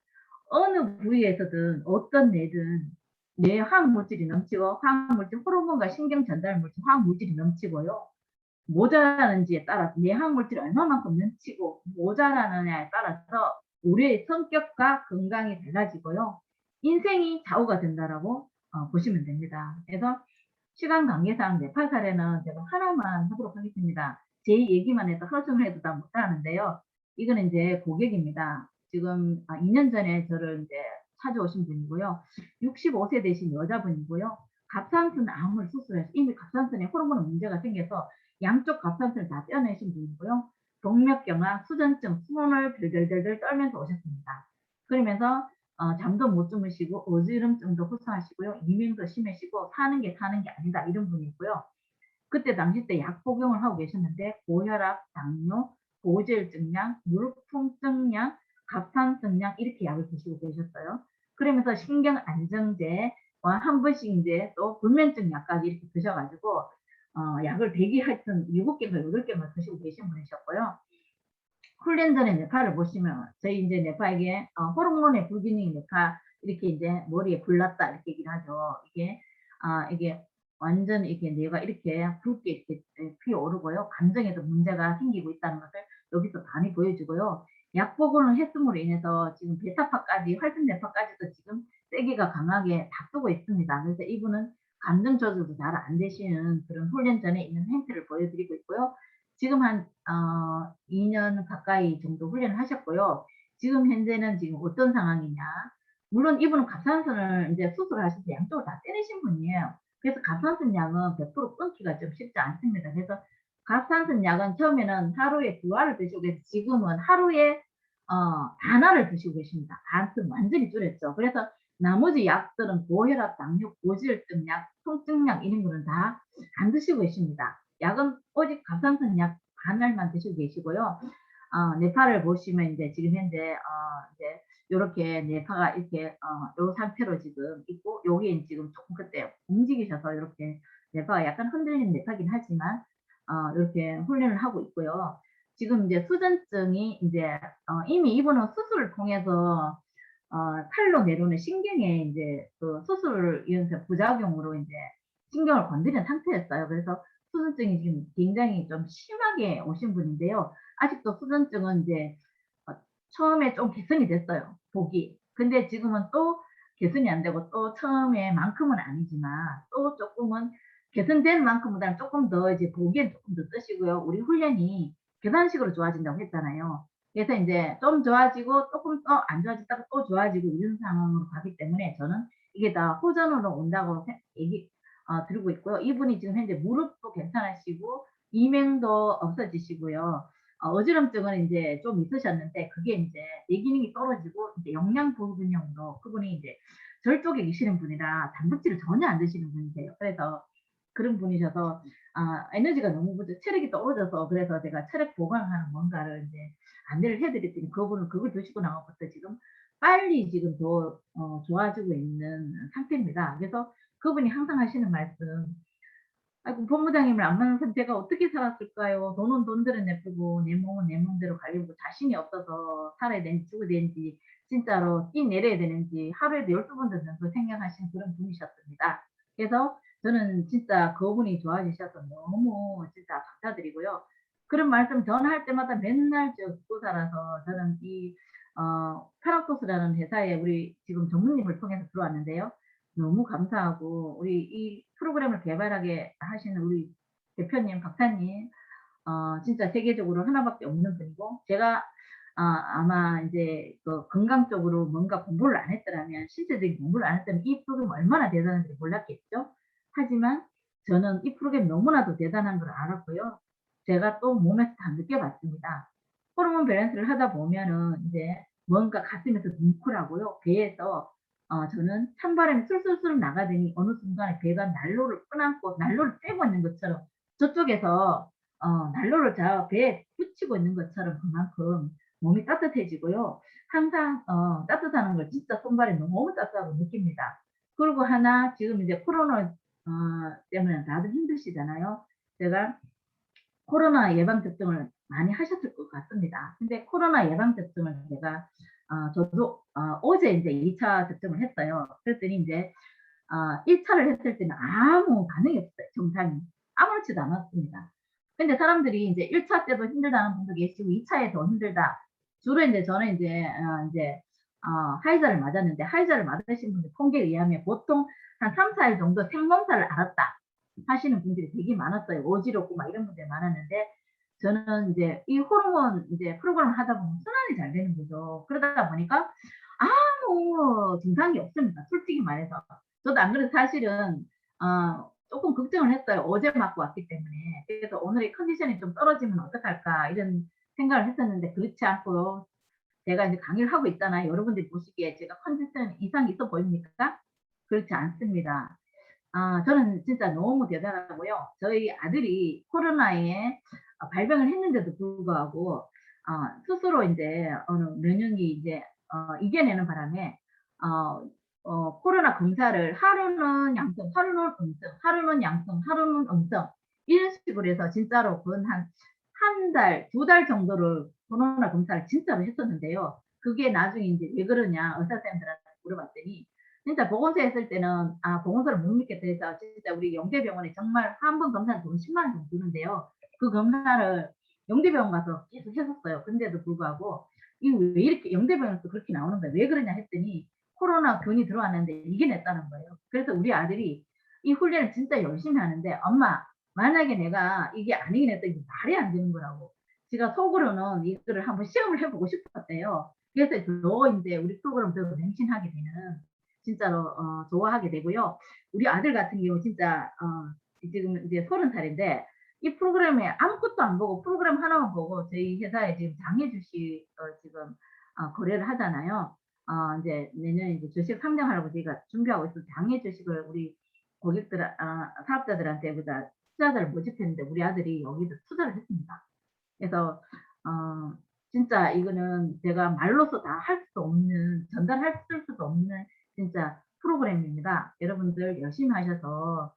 S2: 어느 부위에서든 어떤 뇌든 뇌 화학물질이 넘치고, 화학물질 호르몬과 신경 전달 물질 화학물질이 넘치고요. 모자라는지에 따라서 뇌 화학물질이 얼마만큼 넘치고 모자라느냐에 따라서 우리의 성격과 건강이 달라지고요. 인생이 좌우가 된다라고 보시면 됩니다. 그래서 시간 관계상 네팔 사례는 제가 하나만 하도록 하겠습니다. 제 얘기만 해도 하루 종일 해도 다 못하는데요. 이거는 이제 고객입니다. 지금 2년 전에 저를 이제 찾아오신 분이고요. 65세 되신 여자분이고요. 갑상선 암을 수술해서 이미 갑상선에 호르몬 문제가 생겨서 양쪽 갑상선을 다 떼어내신 분이고요. 동맥경화, 수전증, 숨을 덜덜덜 떨면서 오셨습니다. 그러면서 잠도 못 주무시고 어지럼증도 호소하시고요. 이명도 심해지고 사는 게 아니다, 이런 분이고요. 그때 당시 때 약 복용을 하고 계셨는데 고혈압, 당뇨, 고지혈증약, 무릎통증약, 갑상선약 이렇게 약을 드시고 계셨어요. 그러면서 신경 안정제와 한 번씩 이제 또 불면증 약까지 이렇게 드셔가지고 약을 100이 하여튼 7개인가 8개인가 드시고 계신 분이셨고요. 훈련 전에 뇌파를 보시면 저희 이제 뇌파에게 호르몬의 불균형이 뇌파 이렇게 이제 머리에 불났다 이렇게 얘기를 하죠. 이게 완전 이렇게 뇌가 이렇게 붉게 이렇게 피어오르고요. 감정에도 문제가 생기고 있다는 것을 여기서 많이 보여주고요. 약 복용을 했음으로 인해서 지금 베타파까지 활성 뇌파까지도 지금 세기가 강하게 다투고 있습니다. 그래서 이분은 감정 조절도 잘 안 되시는 그런 훈련 전에 있는 행태를 보여드리고 있고요. 지금 한 2년 가까이 정도 훈련을 하셨고요. 지금 현재는 지금 어떤 상황이냐. 물론 이분은 갑상선을 이제 수술하실 때 양쪽을 다 떼내신 분이에요. 그래서 갑상선 약은 100% 끊기가 좀 쉽지 않습니다. 그래서 갑상선 약은 처음에는 하루에 2알을 드시고 계서 지금은 하루에 반알을 드시고 계십니다. 반쯤 완전히 줄였죠. 그래서 나머지 약들은 고혈압, 당뇨, 고지혈증 약, 통증약 이런 거는 다 안 드시고 계십니다. 약은 오직 갑상선 약 반알만 드시고 계시고요. 뇌파를 보시면 이제 지금 현재 이제 요렇게 뇌파가 이렇게 요 상태로 지금 있고, 여기 지금 조금 그때 움직이셔서 이렇게 뇌파가 약간 흔들리는 뇌파긴 하지만 이렇게 훈련을 하고 있고요. 지금 이제 수전증이 이제 이미 이분은 수술을 통해서 칼로 내려오는 신경에 이제 그 수술을 이어서 부작용으로 이제 신경을 건드린 상태였어요. 그래서 수전증이 지금 굉장히 좀 심하게 오신 분인데요. 아직도 수전증은 이제 어 처음에 좀 개선이 됐어요, 복이. 근데 지금은 또 개선이 안 되고 또 처음에만큼은 아니지만 또 쪼끔은 개선된 만큼보다는 쪼끔 더 이제 보기엔 쪼끔 더 뜨시고요. 우리 훈련이 계단식으로 좋아진다고 했잖아요. 그래서 인제 좀 좋아지고 쪼끔 또 안 좋아졌다가 또 좋아지고 이런 상황으로 가기 때문에 저는 이게 다 호전으로 온다고 드리고 있고요. 이분이 지금 현재 무릎도 괜찮으시고 이명도 없어지시고요. 어지럼증은 인제 좀 있으셨는데 그게 인제 뇌 기능이 떨어지고 이제 영양 불균형으로 그분이 인제 절 쪽에 계시는 분이라 단백질을 전혀 안 드시는 분이세요. 그래서 그런 분이셔서 에너지가 너무 체력이 떨어져서 그래서 제가 체력 보강하는 뭔가를 인제 안내를 해 드렸더니 그분은 그걸 드시고 나서부터 지금 빨리 지금 더 좋아지고 있는 상태입니다. 그래서 그분이 항상 하시는 말씀 "아이고 본부장님을 안 만나서 제가 어떻게 살았을까요? 돈은 돈대로 내쓰고 내 몸은 내 몸대로 가려고 자신이 없어서 살아야 되는지 죽어야 되는지 진짜로 뛰내려야 되는지 하루에도 12번 정도 생각하시는 그런 분이셨습니다. 그래서 저는 진짜 그분이 좋아지셔서 너무 진짜 감사드리고요. 그런 말씀 전화할 때마다 맨날 저 듣고 살아서 저는 이 페라토스라는 회사에 우리 지금 전무님을 통해서 들어왔는데요. 너무 감사하고 우리 이 프로그램을 개발하게 하시는 우리 대표님, 박사님 진짜 세계적으로 하나밖에 없는 분이고 제가 아마 인제 그 건강 쪽으로 뭔가 공부를 안 했더라면 신체적인 공부를 안 했다면 이 프로그램이 얼마나 대단한지 몰랐겠죠. 하지만 저는 이 프로그램이 너무나도 대단한 걸 알았고요. 제가 또 몸에서 다 느껴봤습니다. 호르몬 밸런스를 하다 보면은 인제 뭔가 가슴에서 뭉클하고요. 배에서 저는 찬바람이 술술술 나가더니 어느 순간에 배가 난로를 껴안고 난로를 쬐고 있는 것처럼 저쪽에서 난로를 배에 붙이고 있는 것처럼 그만큼 몸이 따뜻해지고요. 항상 따뜻하는 걸 진짜 손발이 너무 따뜻하고 느낍니다. 그리고 하나 지금 이제 코로나 때문에 다들 힘드시잖아요. 제가 코로나 예방 접종을 많이 하셨을 것 같습니다. 근데 코로나 예방 접종을 제가 저도 어제 인제 2차 접종을 했어요. 그랬더니 인제 1 차를 했을 때는 아무 반응이 없어요, 증상이. 아무렇지도 않았습니다. 근데 사람들이 인제 1차 때도 힘들다는 분도 계시고 2 차에 더 힘들다. 주로 인제 저는 인제 화이자를 맞았는데 화이자를 맞으신 분들 통계에 의하면 보통 한 3-4일 정도 생몸살을 앓았다 하시는 분들이 되게 많았어요. 어지럽고 막 이런 분들이 많았는데 저는 인제 이 호르몬 인제 프로그램을 하다 보면 순환이 잘 되는 거죠. 그러다 보니까 아무 증상이 없습니다, 솔직히 말해서. 저도 안 그래도 사실은 쪼끔 걱정을 했어요. 어제 맞고 왔기 때문에. 그래서 '오늘의 컨디션이 좀 떨어지면 어떡할까.' 이런 생각을 했었는데 그렇지 않고요. 제가 이제 강의를 하고 있잖아요. 여러분들이 보시기에 제가 컨디션 이상이 있어 보입니까? 그렇지 않습니다. 저는 진짜 너무 대단하고요. 저희 아들이 코로나에 발병을 했는데도 불구하고 스스로 인제 어느 면역이 이제 이겨내는 바람에 어 코로나 검사를 하루는 양성, 하루는 음성, 하루는 양성, 하루는 음성 이런 식으로 해서 진짜로 근 한 달, 2달 정도를 코로나 검사를 진짜로 했었는데요. 그게 나중에 인제 "왜 그러냐?" 의사 선생님들한테 물어봤더니 진짜 보건소에 있을 때는 보건소를 못 믿겠다 해서 진짜 우리 영대병원에 정말 한 번 검사는 돈 10만 원 정도 드는데요. 그 검사를 영대병원 가서 계속 했었어요. 근데도 불구하고 "이거 왜 이렇게 영대병원에서 그렇게 나오는 거야. 왜 그러냐?" 했더니 코로나 균이 들어왔는데 이겨냈다는 거예요. 그래서 우리 아들이 이 훈련을 진짜 열심히 하는데 "엄마 만약에 내가 이게 안 이겨냈다." 이게 말이 안 되는 거라고. 지가 속으로는 이거를 한번 시험을 해 보고 싶었대요. 그래서 더 인제 우리 프로그램을 더 맹신하게 되는 진짜로 좋아하게 되고요. 우리 아들 같은 경우 진짜 지금 이제 30 살인데 이 프로그램에 아무것도 안 보고 프로그램 하나만 보고 저희 회사에 지금 장애 주식을 지금 거래를 하잖아요. 인제 내년에 이제 주식 상장하려고 저희가 준비하고 있어서 장애 주식을 우리 고객들 사업자들한테 여기다 투자자를 모집했는데 우리 아들이 여기다 투자를 했습니다. 그래서 어 진짜 이거는 제가 말로서 다 할 수 없는 전달할 수도 없는 진짜 프로그램입니다. 여러분들 열심히 하셔서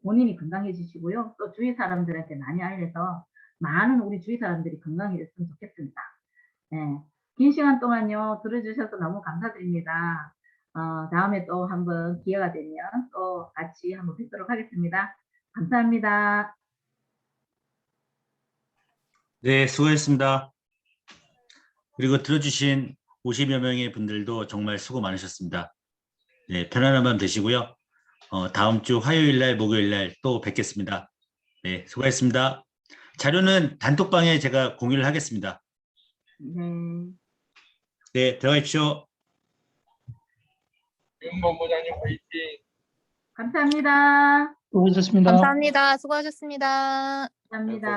S2: 본인이 건강해지시고요. 또 주위 사람들한테 많이 알려서 많은 우리 주위 사람들이 건강해졌으면 좋겠습니다. 예. 긴 시간 동안요 들어주셔서 너무 감사드립니다. 다음에 또 한번 기회가 되면 또 같이 한번 뵙도록 하겠습니다. 감사합니다.
S1: 네, 수고했습니다. 그리고 들어주신 50여 명의 분들도 정말 수고 많으셨습니다. 네, 편안한 밤 되시고요. 다음 주 화요일 날, 목요일 날 또 뵙겠습니다. 네, 수고했습니다. 자료는 단톡방에 제가 공유를 하겠습니다.
S2: 네.
S1: 네, 들어가십시오.
S3: 윤 본부장님 화이팅!
S2: 감사합니다.
S4: 수고하셨습니다.
S5: 감사합니다. 수고하셨습니다.
S2: 감사합니다.